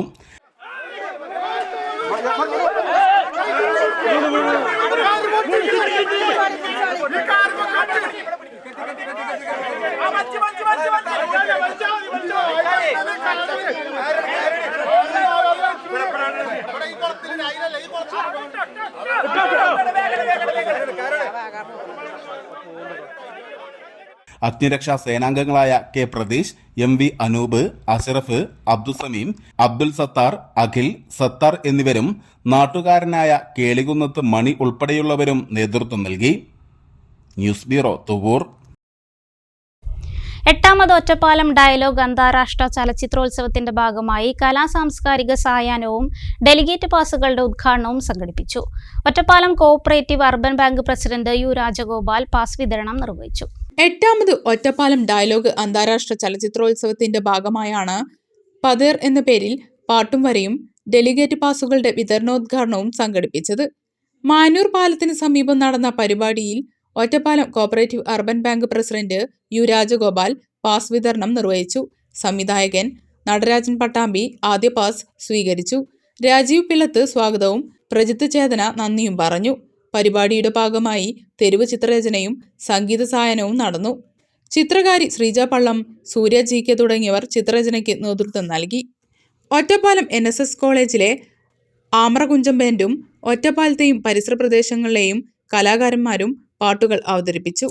അഗ്നിരക്ഷാ സേനാംഗങ്ങളായ കെ പ്രതീഷ്, MV അനൂപ്, അഷ്റഫ്, അബ്ദുസമീം, അബ്ദുൽ സത്താർ, അഖിൽ, സത്താർ എന്നിവരും നാട്ടുകാരനായ കേളികുന്നത്ത് മണി ഉൾപ്പെടെയുള്ളവരും നേതൃത്വം നൽകി. News bureau, Thuvvur. 8ാമത് ഒറ്റപ്പാലം ഡയലോഗ് അന്താരാഷ്ട്ര ചലച്ചിത്രോത്സവത്തിന്റെ ഭാഗമായി കലാസാംസ്കാരിക സായാഹ്നവും ഡെലിഗേറ്റ് പാസുകളുടെ ഉദ്ഘാടനവും സംഘടിപ്പിച്ചു. Ottapalam cooperative urban bank president U Rajagopal പാസ് വിതരണം നിർവഹിച്ചു. 8ാമത് ഒറ്റപ്പാലം ഡയലോഗ് അന്താരാഷ്ട്ര ചലച്ചിത്രോത്സവത്തിന്റെ ഭാഗമായാണ് പതേർ എന്ന പേരിൽ പാട്ടും വരയും ഡെലിഗേറ്റ് പാസുകളുടെ വിതരണോദ്ഘാടനവും സംഘടിപ്പിച്ചത്. മാനൂർ പാലത്തിന് സമീപം നടന്ന പരിപാടിയിൽ Ottapalam cooperative urban bank president U Rajagopal പാസ് വിതരണം നിർവഹിച്ചു. സംവിധായകൻ നടരാജൻ പട്ടാമ്പി ആദ്യ പാസ് സ്വീകരിച്ചു. രാജീവ് പിള്ളത്ത് സ്വാഗതവും പ്രജിത്ത് ചേതന നന്ദിയും പറഞ്ഞു. പരിപാടിയുടെ ഭാഗമായി തെരുവ് ചിത്രരചനയും സംഗീത സായനവും നടന്നു. ചിത്രകാരി ശ്രീജ പള്ളം, സൂര്യ GK തുടങ്ങിയവർ ചിത്രരചനയ്ക്ക് നേതൃത്വം നൽകി. ഒറ്റപ്പാലം NSS കോളേജിലെ ആമ്രകുഞ്ചം ബാൻഡും ഒറ്റപ്പാലത്തെയും പരിസര പ്രദേശങ്ങളിലെയും കലാകാരന്മാരും പാട്ടുകൾ അവതരിപ്പിച്ചു.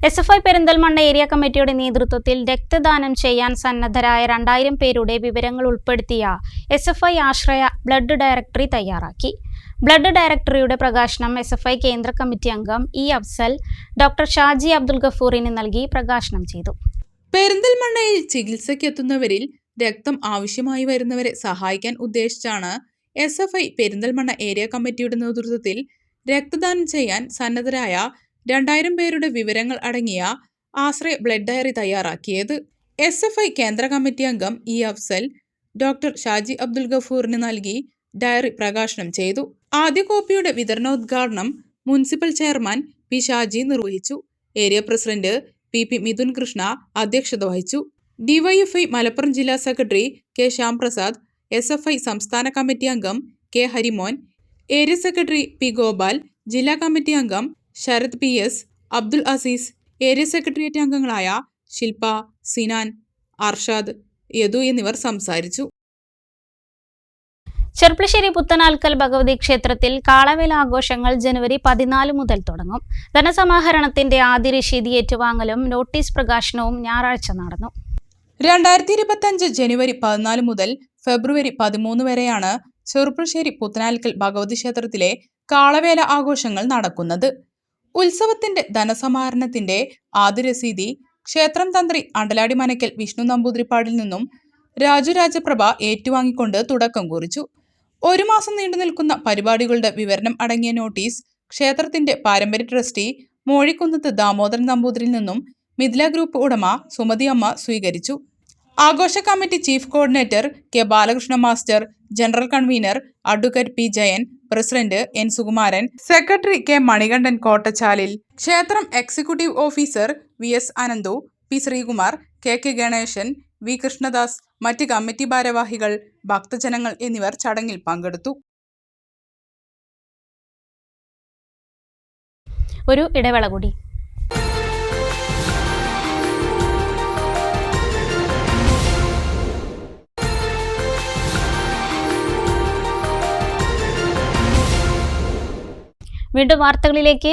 SFI പെരിന്തൽമണ്ണ ഏരിയ കമ്മിറ്റിയുടെ നേതൃത്വത്തിൽ രക്തദാനം ചെയ്യാൻ സന്നദ്ധരായ 2000 പേരുടെ വിവരങ്ങൾ ഉൾപ്പെടുത്തിയ SFI ആശ്രയ ബ്ലഡ് ഡയറക്ടറി തയ്യാറാക്കി. ബ്ലഡ് ഡയറക്ടറിയുടെ പ്രകാശനം SFI കേന്ദ്ര കമ്മിറ്റി അംഗം E അഫ്സൽ ഡോക്ടർ ഷാജി അബ്ദുൽ ഗഫൂറിന് നൽകി പ്രകാശനം ചെയ്തു. പെരിന്തൽമണ്ണയിൽ ചികിത്സയ്ക്കെത്തുന്നവരിൽ രക്തം ആവശ്യമായി വരുന്നവരെ സഹായിക്കാൻ ഉദ്ദേശിച്ചാണ് SFI പെരിന്തൽമണ്ണ ഏരിയ കമ്മിറ്റിയുടെ നേതൃത്വത്തിൽ രക്തദാനം ചെയ്യാൻ സന്നദ്ധരായ 2000 പേരുടെ വിവരങ്ങൾ അടങ്ങിയ ആശ്രയ ബ്ലഡ് ഡയറി തയ്യാറാക്കിയത്. SFI കേന്ദ്ര കമ്മിറ്റി അംഗം E അഫ്സൽ ഡോക്ടർ ഷാജി അബ്ദുൽ ഗഫൂറിന് നൽകി ഡയറി പ്രകാശനം ചെയ്തു. ആദ്യ കോപ്പിയുടെ വിതരണോദ്ഘാടനം മുനിസിപ്പൽ ചെയർമാൻ P ഷാജി നിർവഹിച്ചു. Area president PP Mithun Krishna അധ്യക്ഷത വഹിച്ചു. DYFI മലപ്പുറം ജില്ലാ സെക്രട്ടറി K ശ്യാംപ്രസാദ്, SFI സംസ്ഥാന കമ്മിറ്റി അംഗം K Harimon, area secretary P Gopal, ജില്ലാ കമ്മിറ്റി അംഗം Sarath PS, Abdul Azeez, area secretariat അംഗങ്ങളായ ശില്പ, സിനാൻ, അർഷാദ്, യദു എന്നിവർ സംസാരിച്ചു. ചെർപ്പളശ്ശേരി പുത്തനാൽക്കൽ ഭഗവതി ക്ഷേത്രത്തിൽ കാളവേല ആഘോഷങ്ങൾ ജനുവരി 14 മുതൽ തുടങ്ങും. ധനസമാഹരണത്തിന്റെ ആദ്യ രശീതി ഏറ്റുവാങ്ങലും നോട്ടീസ് പ്രകാശനവും ഞായറാഴ്ച നടന്നു. 2025 ജനുവരി 14 മുതൽ ഫെബ്രുവരി 13 വരെയാണ് ചെർപ്പളശ്ശേരി പുത്തനാൽക്കൽ ഭഗവതി ക്ഷേത്രത്തിലെ കാളവേല ആഘോഷങ്ങൾ നടക്കുന്നത്. ഉത്സവത്തിന്റെ ധനസമാഹരണത്തിന്റെ ആദ്യ രസീതി ക്ഷേത്രം തന്ത്രി അണ്ടലാടി മനക്കൽ വിഷ്ണു നമ്പൂതിരിപ്പാടിൽ നിന്നും രാജുരാജപ്രഭ ഏറ്റുവാങ്ങിക്കൊണ്ട് തുടക്കം കുറിച്ചു. 1 മാസം നീണ്ടു നിൽക്കുന്ന പരിപാടികളുടെ വിവരണം അടങ്ങിയ നോട്ടീസ് ക്ഷേത്രത്തിന്റെ പാരമ്പര്യ ട്രസ്റ്റി മോഴിക്കുന്നത്ത് ദാമോദരൻ നമ്പൂതിരിൽ നിന്നും മിഥില ഗ്രൂപ്പ് ഉടമ സുമതി അമ്മ സ്വീകരിച്ചു. ആഘോഷ committee chief coordinator K Balakrishna master, general convener advocate P Jayan, president N Sukumaran, secretary K Manikandan കോട്ടച്ചാലിൽ, ക്ഷേത്രം executive officer VS Ananthu, P Sreekumar, K Ganesan, V Krishnadas, മറ്റ് കമ്മിറ്റി ഭാരവാഹികൾ, ഭക്തജനങ്ങൾ എന്നിവർ ചടങ്ങിൽ പങ്കെടുത്തു. ഒരു ഇടവേള കൂടി. വീണ്ടും വാർത്തകളിലേക്ക്.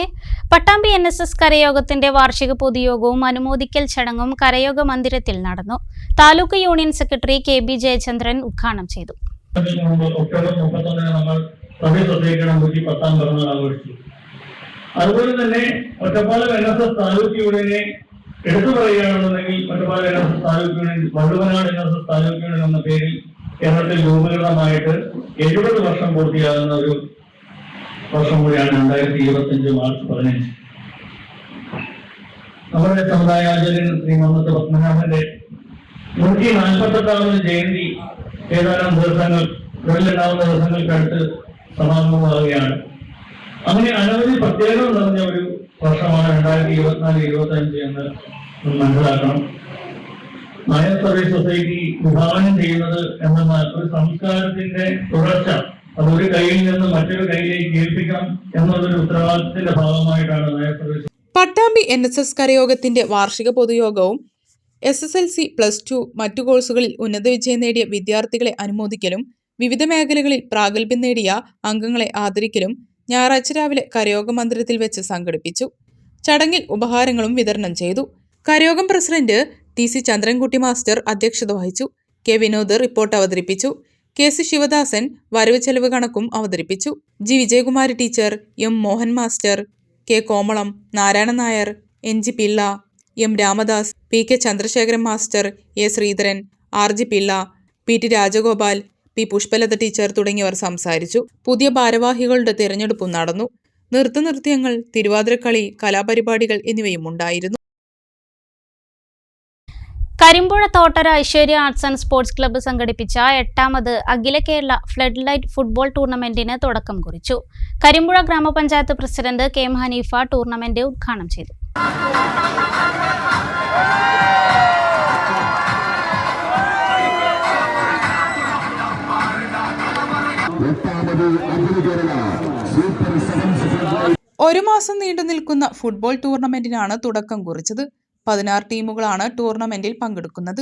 പട്ടാമ്പി NSS കരയോഗത്തിന്റെ വാർഷിക പൊതുയോഗവും അനുമോദിക്കൽ ചടങ്ങും കരയോഗ മന്ദിരത്തിൽ നടന്നു. Taluk union secretary KB Jayachandran ഉദ്ഘാടനം ചെയ്തു. ഒക്ടോബർ 31 നമ്മൾ സഭ്യ സൊസൈറ്റിയുടെ 110ാം പിറന്നാൾ ആഘോഷിച്ചു. അതുപോലെ തന്നെ ഒറ്റപ്പാലം NSS താലൂക്ക് യൂണിയനെ എടുത്തു പറയുകയാണെന്നുണ്ടെങ്കിൽ Ottapalam NSS taluk union, Valluvanad NSS taluk union എന്ന പേരിൽ കേരളത്തിൽ രൂപീകൃതമായിട്ട് 70 വർഷം പൂർത്തിയാകുന്ന ഒരു വർഷം കൂടിയാണ് 2025 മാർച്ച് 15. നമ്മുടെ സമുദായാചാര്യൻ ശ്രീ മന്നത്ത് പത്മനാഭന്റെ 148ാമത് ജയന്തി ഏതാനും ദിവസങ്ങളുണ്ടാവുന്ന ദിവസങ്ങൾക്കടുത്ത് സമാപനമാവുകയാണ്. അങ്ങനെ അനവധി പ്രത്യേകത നിറഞ്ഞ ഒരു വർഷമാണ് 2024-25 എന്ന് മനസ്സിലാക്കണം. നായർ സർവീസ് സൊസൈറ്റി വിഭാവനം ചെയ്യുന്നത് എന്നാൽ ഒരു സംസ്കാരത്തിന്റെ തുടർച്ച, അതൊരു കയ്യിൽ നിന്ന് മറ്റൊരു കയ്യിലേക്ക് ഏൽപ്പിക്കണം എന്നുള്ളൊരു ഉത്തരവാദിത്തത്തിന്റെ ഭാഗമായിട്ടാണ് നായർ സർവീസ്. പട്ടാമ്പി NSS കരയോഗത്തിന്റെ വാർഷിക പൊതുയോഗവും SSLC, +2 മറ്റു കോഴ്സുകളിൽ ഉന്നത വിജയം നേടിയ വിദ്യാർത്ഥികളെ അനുമോദിക്കലും വിവിധ മേഖലകളിൽ പ്രാഗൽഭ്യം നേടിയ അംഗങ്ങളെ ആദരിക്കലും ഞായറാഴ്ച രാവിലെ കരയോഗ മന്ദിരത്തിൽ വെച്ച് സംഘടിപ്പിച്ചു. ചടങ്ങിൽ ഉപഹാരങ്ങളും വിതരണം ചെയ്തു. കരയോഗം പ്രസിഡന്റ് TC ചന്ദ്രൻകുട്ടി മാസ്റ്റർ അധ്യക്ഷത വഹിച്ചു. K വിനോദ് റിപ്പോർട്ട് അവതരിപ്പിച്ചു. KC ശിവദാസൻ വരവ് ചെലവ് കണക്കും അവതരിപ്പിച്ചു. G Vijayakumari teacher, M Mohan master, K Komalam, Narayana Nair, NG Pillai, M Ramadas, PK Chandrasekharan master, A Sreedharan, RG Pillai, PT Rajagopal, P Pushpalatha teacher തുടങ്ങിയവർ സംസാരിച്ചു. പുതിയ ഭാരവാഹികളുടെ തിരഞ്ഞെടുപ്പും നടന്നു. നൃത്തനൃത്യങ്ങൾ, തിരുവാതിരക്കളി, കലാപരിപാടികൾ എന്നിവയും ഉണ്ടായിരുന്നു. Karimpuzha Thottara Aishwarya arts and sports club സംഘടിപ്പിച്ച 8ാമത് അഖില കേരള ഫ്ലഡ് ലൈറ്റ് ഫുട്ബോൾ ടൂർണമെന്റിന് തുടക്കം കുറിച്ചു. കരിമ്പുഴ ഗ്രാമപഞ്ചായത്ത് പ്രസിഡന്റ് KM ഹനീഫ ടൂർണമെന്റ് ഉദ്ഘാടനം ചെയ്തു. ഒരു മാസം നീണ്ടു നിൽക്കുന്ന ഫുട്ബോൾ ടൂർണമെന്റിനാണ് തുടക്കം കുറിച്ചത്. 16 ടീമുകളാണ് ടൂർണമെന്റിൽ പങ്കെടുക്കുന്നത്.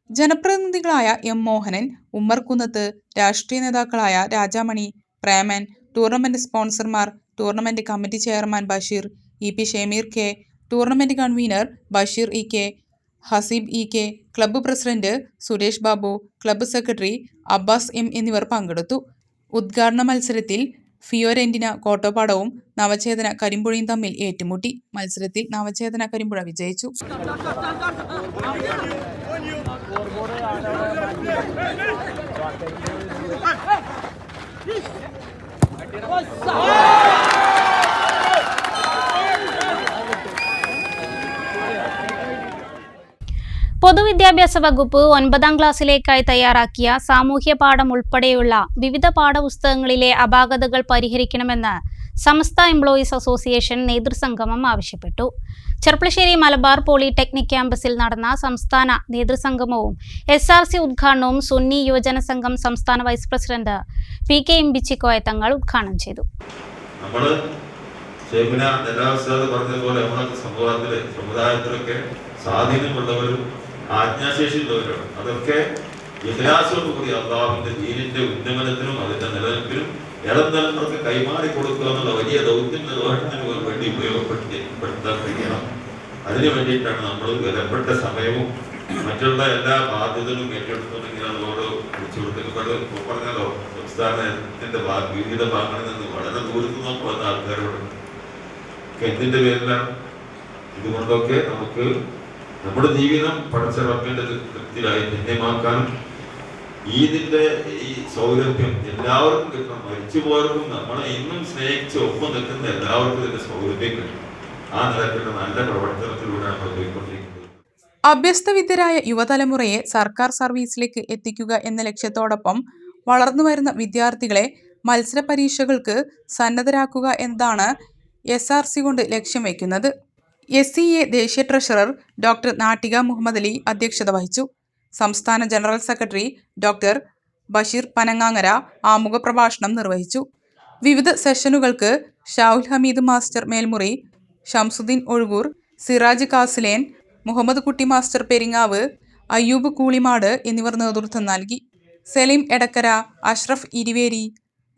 ജനപ്രതിനിധികളായ M മോഹനൻ, ഉമ്മർകുന്നത്ത്, രാഷ്ട്രീയ നേതാക്കളായ രാജാമണി, പ്രേമൻ, ടൂർണമെന്റ് സ്പോൺസർമാർ, tournament committee chairman Basheer, EP Shameer K, tournament convener Basheer EK, Haseeb EK, club president Suresh Babu, club secretary Abbas M എന്നിവർ പങ്കെടുത്തു. ഉദ്ഘാടന മത്സരത്തിൽ ഫിയോരെന്റിന കോട്ടോപ്പാടവും നവചേതന കരിമ്പുഴയും തമ്മിൽ ഏറ്റുമുട്ടി. മത്സരത്തിൽ നവചേതന കരിമ്പുഴ വിജയിച്ചു. പൊതുവിദ്യാഭ്യാസ വകുപ്പ് 9ാം ക്ലാസ്സിലേക്കായി തയ്യാറാക്കിയ സാമൂഹ്യ പാഠം ഉൾപ്പെടെയുള്ള വിവിധ പാഠപുസ്തകങ്ങളിലെ അപാകതകൾ പരിഹരിക്കണമെന്ന് സമസ്ത എംപ്ലോയീസ് അസോസിയേഷൻ നേതൃസംഗമം ആവശ്യപ്പെട്ടു. ചെർപ്പളശ്ശേരി മലബാർ പോളിടെക്നിക് ക്യാമ്പസിൽ നടന്ന സംസ്ഥാന നേതൃസംഗമവും SRC ഉദ്ഘാടനവും സുന്നി യുവജന സംഘം സംസ്ഥാന വൈസ് പ്രസിഡന്റ് PK ഇമ്പിച്ചിക്കോയ തങ്ങൾ ഉദ്ഘാടനം ചെയ്തു. സമുദായത്തിലൊക്കെ സ്വാധീനമുള്ളവരും ആജ്ഞാശേഷിയുള്ളവരാണ്. അതൊക്കെ ഇഖ്ലാസോടുകൂടി അള്ളാഹുവിന്റെ ദീനിന്റെ ഉന്നമനത്തിനും അതിന്റെ നിലനിൽപ്പിനും ഇളം തലമുറക്ക് കൈമാറി കൊടുക്കുക എന്നുള്ള വലിയ ദൗത്യം നിർവഹണത്തിന് വേണ്ടി ഉപയോഗപ്പെടുത്താൻ. അതിനു വേണ്ടിയിട്ടാണ് നമ്മൾ വിലപ്പെട്ട സമയവും മറ്റുള്ള എല്ലാ ബാധ്യതകളും ഏറ്റെടുത്തുണ്ടെങ്കിൽ അതോട് വിളിച്ചു പറഞ്ഞാലോ സംസ്ഥാനത്തിന്റെ വിവിധ ഭാഗങ്ങളിൽ നിന്ന് വളരെ ദൂരത്ത് നോക്കി വന്ന ആൾക്കാരോട് എന്തിന്റെ പേരിലാണ്. ഇതുകൊണ്ടൊക്കെ നമുക്ക് നമ്മുടെ ജീവിതം പഠിച്ച റബ്ബിന്റെ തൃപ്തിയിലായി ധന്യമാക്കാനും ഈദിന്റെ ഈ സൗരഭ്യം എല്ലാവർക്കും കിട്ടണം. മരിച്ചുപോയവർക്കും നമ്മളെ ഇന്നും സ്നേഹിച്ച് ഒപ്പം നിൽക്കുന്ന എല്ലാവർക്കും ഇതിന്റെ സൗരഭ്യം കിട്ടണം. ആ നിലയ്ക്കുള്ള നല്ല പ്രവർത്തനത്തിലൂടെയാണ് നമ്മൾ പോയിക്കൊണ്ടിരിക്കുന്നത്. അഭ്യസ്തവിദ്യരായ യുവതലമുറയെ സർക്കാർ സർവീസിലേക്ക് എത്തിക്കുക എന്ന ലക്ഷ്യത്തോടൊപ്പം വളർന്നുവരുന്ന വിദ്യാർത്ഥികളെ മത്സര പരീക്ഷകൾക്ക് സന്നദ്ധരാക്കുക എന്നതാണ് SRC കൊണ്ട് ലക്ഷ്യം വയ്ക്കുന്നത്. SCA ദേശീയ ട്രഷറർ ഡോക്ടർ നാട്ടിക മുഹമ്മദ് അലി അധ്യക്ഷത വഹിച്ചു. സംസ്ഥാന general secretary doctor Basheer Panangangara ആമുഖ പ്രഭാഷണം നിർവഹിച്ചു. വിവിധ സെഷനുകൾക്ക് ഷാഹുൽ ഹമീദ് മാസ്റ്റർ മേൽമുറി, ഷംസുദ്ദീൻ ഒഴുകൂർ, സിറാജ് കാസിലേൻ, മുഹമ്മദ് കുട്ടി മാസ്റ്റർ പെരിങ്ങാവ്, അയ്യൂബ് കൂളിമാട് എന്നിവർ നേതൃത്വം നൽകി. Saleem Edakkara, Ashraf Iriveri,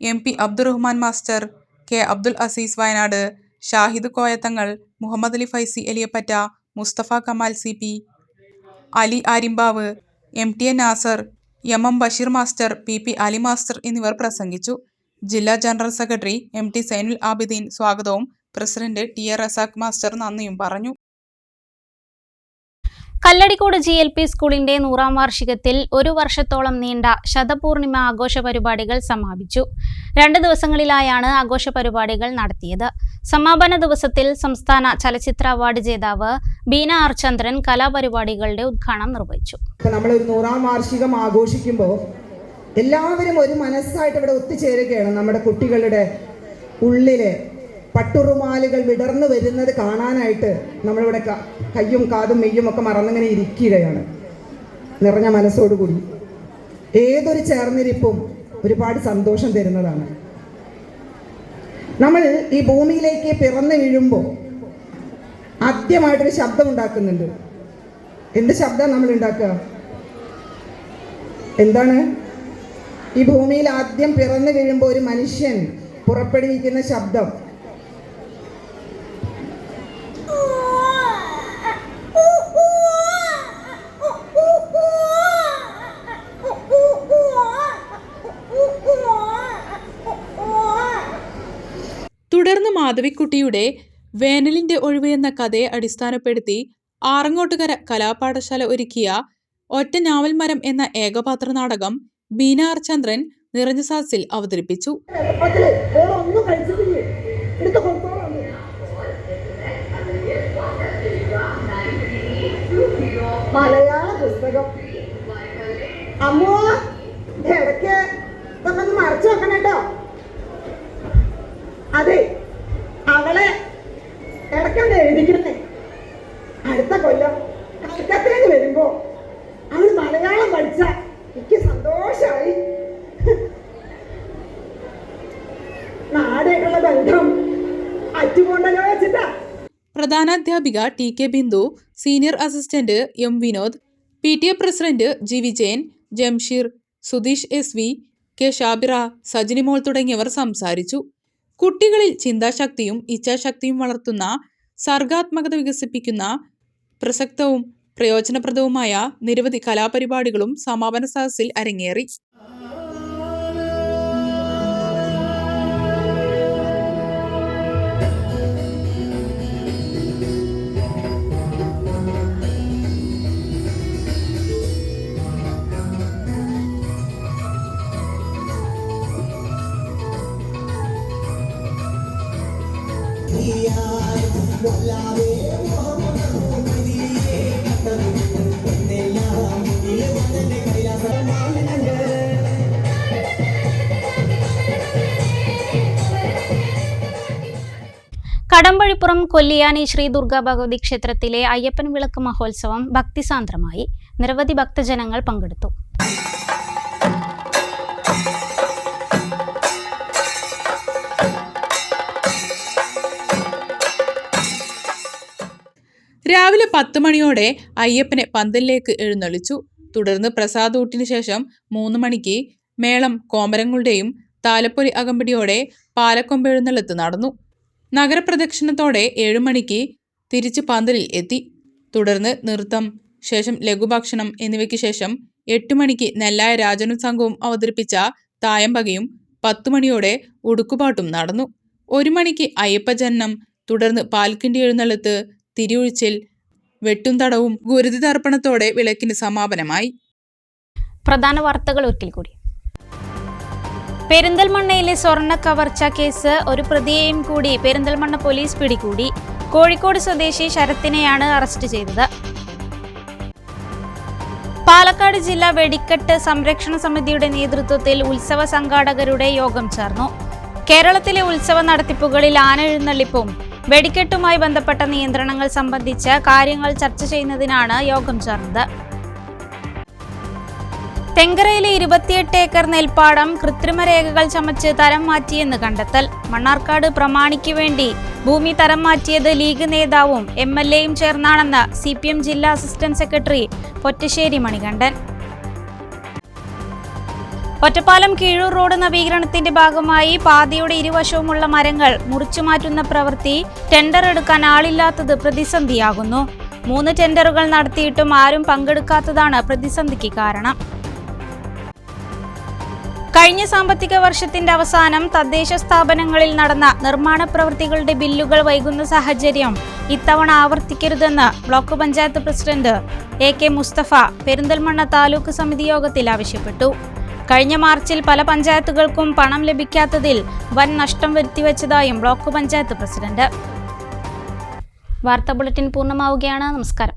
MP Abdurahman master, K Abdul Azeez Wayanad, Shahid Koyathangal, Muhammad Ali Faizy Eliyapatta, Mustafa Kamal CP, Ali Arimbav, MTN Nasar, MM Basheer master, PP Ali master എന്നിവർ പ്രസംഗിച്ചു. ജില്ലാ general secretary MT Zainul Abideen സ്വാഗതവും പ്രസിഡന്റ് TR റസാഖ് മാസ്റ്റർ നന്ദിയും പറഞ്ഞു. കല്ലടിക്കോട് GLP സ്കൂളിന്റെ 100ാം വാർഷികത്തിൽ ഒരു വർഷത്തോളം നീണ്ട ശതപൂർണിമ ആഘോഷ പരിപാടികൾ സമാപിച്ചു. 2 ദിവസങ്ങളിലായാണ് ആഘോഷ പരിപാടികൾ നടത്തിയത്. സമാപന ദിവസത്തിൽ സംസ്ഥാന ചലച്ചിത്ര അവാർഡ് ജേതാവ് ബീന ആർ ചന്ദ്രൻ കലാപരിപാടികളുടെ ഉദ്ഘാടനം നിർവഹിച്ചു. നമ്മൾ ഒരു 100ാം വാർഷികം ആഘോഷിക്കുമ്പോൾ എല്ലാവരും ഒരു മനസ്സായിട്ട് ഇവിടെ ഒത്തുചേരുകയാണ്. നമ്മുടെ കുട്ടികളുടെ ഉള്ളിലെ പട്ടുറുമാലുകൾ വിടർന്നു വരുന്നത് കാണാനായിട്ട് നമ്മളിവിടെ കയ്യും കാതും മെയ്യും ഒക്കെ മറന്നിങ്ങനെ ഇരിക്കുകയാണ് നിറഞ്ഞ മനസ്സോടുകൂടി. ഏതൊരു ചേർന്നിരിപ്പും ഒരുപാട് സന്തോഷം തരുന്നതാണ്. നമ്മൾ ഈ ഭൂമിയിലേക്ക് പിറന്നു വീഴുമ്പോൾ ആദ്യമായിട്ടൊരു ശബ്ദം ഉണ്ടാക്കുന്നുണ്ട്. എന്ത് ശബ്ദം നമ്മൾ ഉണ്ടാക്കുക? എന്താണ്? ഈ ഭൂമിയിൽ ആദ്യം പിറന്നു വീഴുമ്പോൾ ഒരു മനുഷ്യൻ പുറപ്പെടുവിക്കുന്ന ശബ്ദം തുടർന്ന് മാധവിക്കുട്ടിയുടെ വേനലിന്റെ ഒഴിവ് എന്ന കഥയെ അടിസ്ഥാനപ്പെടുത്തി ആറങ്ങോട്ടുകര കലാപാഠശാല ഒരുക്കിയ ഒറ്റ ഞാവൽ മരം എന്ന ഏകപാത്ര നാടകം ബീന ആർ ചന്ദ്രൻ നിറഞ്ഞ സാസിൽ അവതരിപ്പിച്ചു. മലയാള പുസ്തകം അമ്മോ ഇടയ്ക്ക് ഇതൊക്കെ ഒന്ന് മറച്ചു വെക്കണം കേട്ടോ. അതെ, അവളെ ഇടയ്ക്കണ്ട് എഴുതിക്കുന്നേ. അടുത്ത കൊല്ലം കൽക്കത്തയിൽ വരുമ്പോ അവൾ മലയാളം പഠിച്ച എനിക്ക് സന്തോഷമായി. നാടായിട്ടുള്ള ബന്ധം അറ്റുകൊണ്ടല്ലോ വെച്ചിട്ടാ. പ്രധാനാധ്യാപിക TK Bindu, senior assistant M Vinod, PTA president G Vijayan, Jamsheer, Sudheesh SV, K Shabira, Sajinimol തുടങ്ങിയവർ സംസാരിച്ചു. കുട്ടികളിൽ ചിന്താശക്തിയും ഇച്ഛാശക്തിയും വളർത്തുന്ന, സർഗാത്മകത വികസിപ്പിക്കുന്ന, പ്രസക്തവും പ്രയോജനപ്രദവുമായ നിരവധി കലാപരിപാടികളും സമാപന സദസ്സിൽ അരങ്ങേറി. കടമ്പഴിപ്പുറം കൊല്ലിയാനി ശ്രീ ദുർഗാ ഭഗവതി ക്ഷേത്രത്തിലെ അയ്യപ്പൻ വിളക്ക് മഹോത്സവം ഭക്തിസാന്ദ്രമായി. നിരവധി ഭക്തജനങ്ങൾ പങ്കെടുത്തു. രാവിലെ 10 മണിയോടെ അയ്യപ്പനെ പന്തലിലേക്ക് എഴുന്നള്ളിച്ചു. തുടർന്ന് പ്രസാദൂട്ടിന് ശേഷം 3 മണിക്ക് മേളം കോമരങ്ങളുടെയും താലപ്പൊലി അകമ്പടിയോടെ പാലക്കൊമ്പെഴുന്നള്ളത്ത് നടന്നു. നഗരപ്രദക്ഷിണത്തോടെ 7 മണിക്ക് തിരിച്ച് പന്തലിൽ എത്തി. തുടർന്ന് നൃത്തം, ശേഷം ലഘുഭക്ഷണം എന്നിവയ്ക്ക് ശേഷം 8 മണിക്ക് നെല്ലായ രാജനും സംഘവും അവതരിപ്പിച്ച തായമ്പകയും 10 മണിയോടെ ഉടുക്കുപാട്ടും നടന്നു. 1 മണിക്ക് അയ്യപ്പജനനം, തുടർന്ന് പാൽക്കിണ്ടി എഴുന്നള്ളത്ത്, തിരിയൊഴിച്ചിൽ, വെട്ടും തടവും ഗുരുതി തർപ്പണത്തോടെ വിളക്കിന് സമാപനമായി. പ്രധാന വാർത്തകൾ ഒരിക്കൽ കൂടി. പെരിന്തൽമണ്ണയിലെ സ്വർണ്ണ കവർച്ച കേസ് ഒരു പ്രതിയെയും കൂടി പെരിന്തൽമണ്ണ പോലീസ് പിടികൂടി. കോഴിക്കോട് സ്വദേശി ശരത്തിനെയാണ് അറസ്റ്റ് ചെയ്തത്. പാലക്കാട് ജില്ലാ വെടിക്കെട്ട് സംരക്ഷണ സമിതിയുടെ നേതൃത്വത്തിൽ ഉത്സവ സംഘാടകരുടെ യോഗം ചേർന്നു. കേരളത്തിലെ ഉത്സവ നടത്തിപ്പുകളിൽ ആനയെഴുന്നള്ളിപ്പും വെടിക്കെട്ടുമായി ബന്ധപ്പെട്ട നിയന്ത്രണങ്ങൾ സംബന്ധിച്ച് കാര്യങ്ങൾ ചർച്ച ചെയ്യുന്നതിനാണ് യോഗം ചേർന്നത്. തെങ്കരയിലെ 28 ഏക്കർ നെൽപ്പാടം കൃത്രിമ രേഖകൾ ചമച്ച് തരം മാറ്റിയെന്ന് കണ്ടെത്തൽ. മണ്ണാർക്കാട് പ്രമാണിക്ക് വേണ്ടി ഭൂമി തരം മാറ്റിയത് ലീഗ് നേതാവും MLAയും ചേർന്നാണെന്ന് CPM ജില്ലാ assistant secretary Pottassery Manikandan. Ottapalam Keezhur road നവീകരണത്തിന്റെ ഭാഗമായി പാതയുടെ ഇരുവശവുമുള്ള മരങ്ങൾ മുറിച്ചുമാറ്റുന്ന പ്രവൃത്തി ടെൻഡർ എടുക്കാൻ ആളില്ലാത്തത് പ്രതിസന്ധിയാകുന്നു. 3 ടെൻഡറുകൾ നടത്തിയിട്ടും ആരും പങ്കെടുക്കാത്തതാണ് പ്രതിസന്ധിക്ക് കാരണം. കഴിഞ്ഞ സാമ്പത്തിക വർഷത്തിന്റെ അവസാനം തദ്ദേശ സ്ഥാപനങ്ങളിൽ നടന്ന നിർമ്മാണ പ്രവൃത്തികളുടെ ബില്ലുകൾ വൈകുന്ന സാഹചര്യം ഇത്തവണ ആവർത്തിക്കരുതെന്ന് block panchayat president AK Mustafa Perinthalmanna taluk സമിതി യോഗത്തിൽ ആവശ്യപ്പെട്ടു. കഴിഞ്ഞ മാർച്ചിൽ പല പഞ്ചായത്തുകൾക്കും പണം ലഭിക്കാത്തതിൽ വൻ നഷ്ടം വരുത്തിവെച്ചതായും ബ്ലോക്ക് പഞ്ചായത്ത് പ്രസിഡന്റ്. വാർത്താ ബുള്ളറ്റിൻ പൂർണ്ണമാവുകയാണ്. നമസ്കാരം.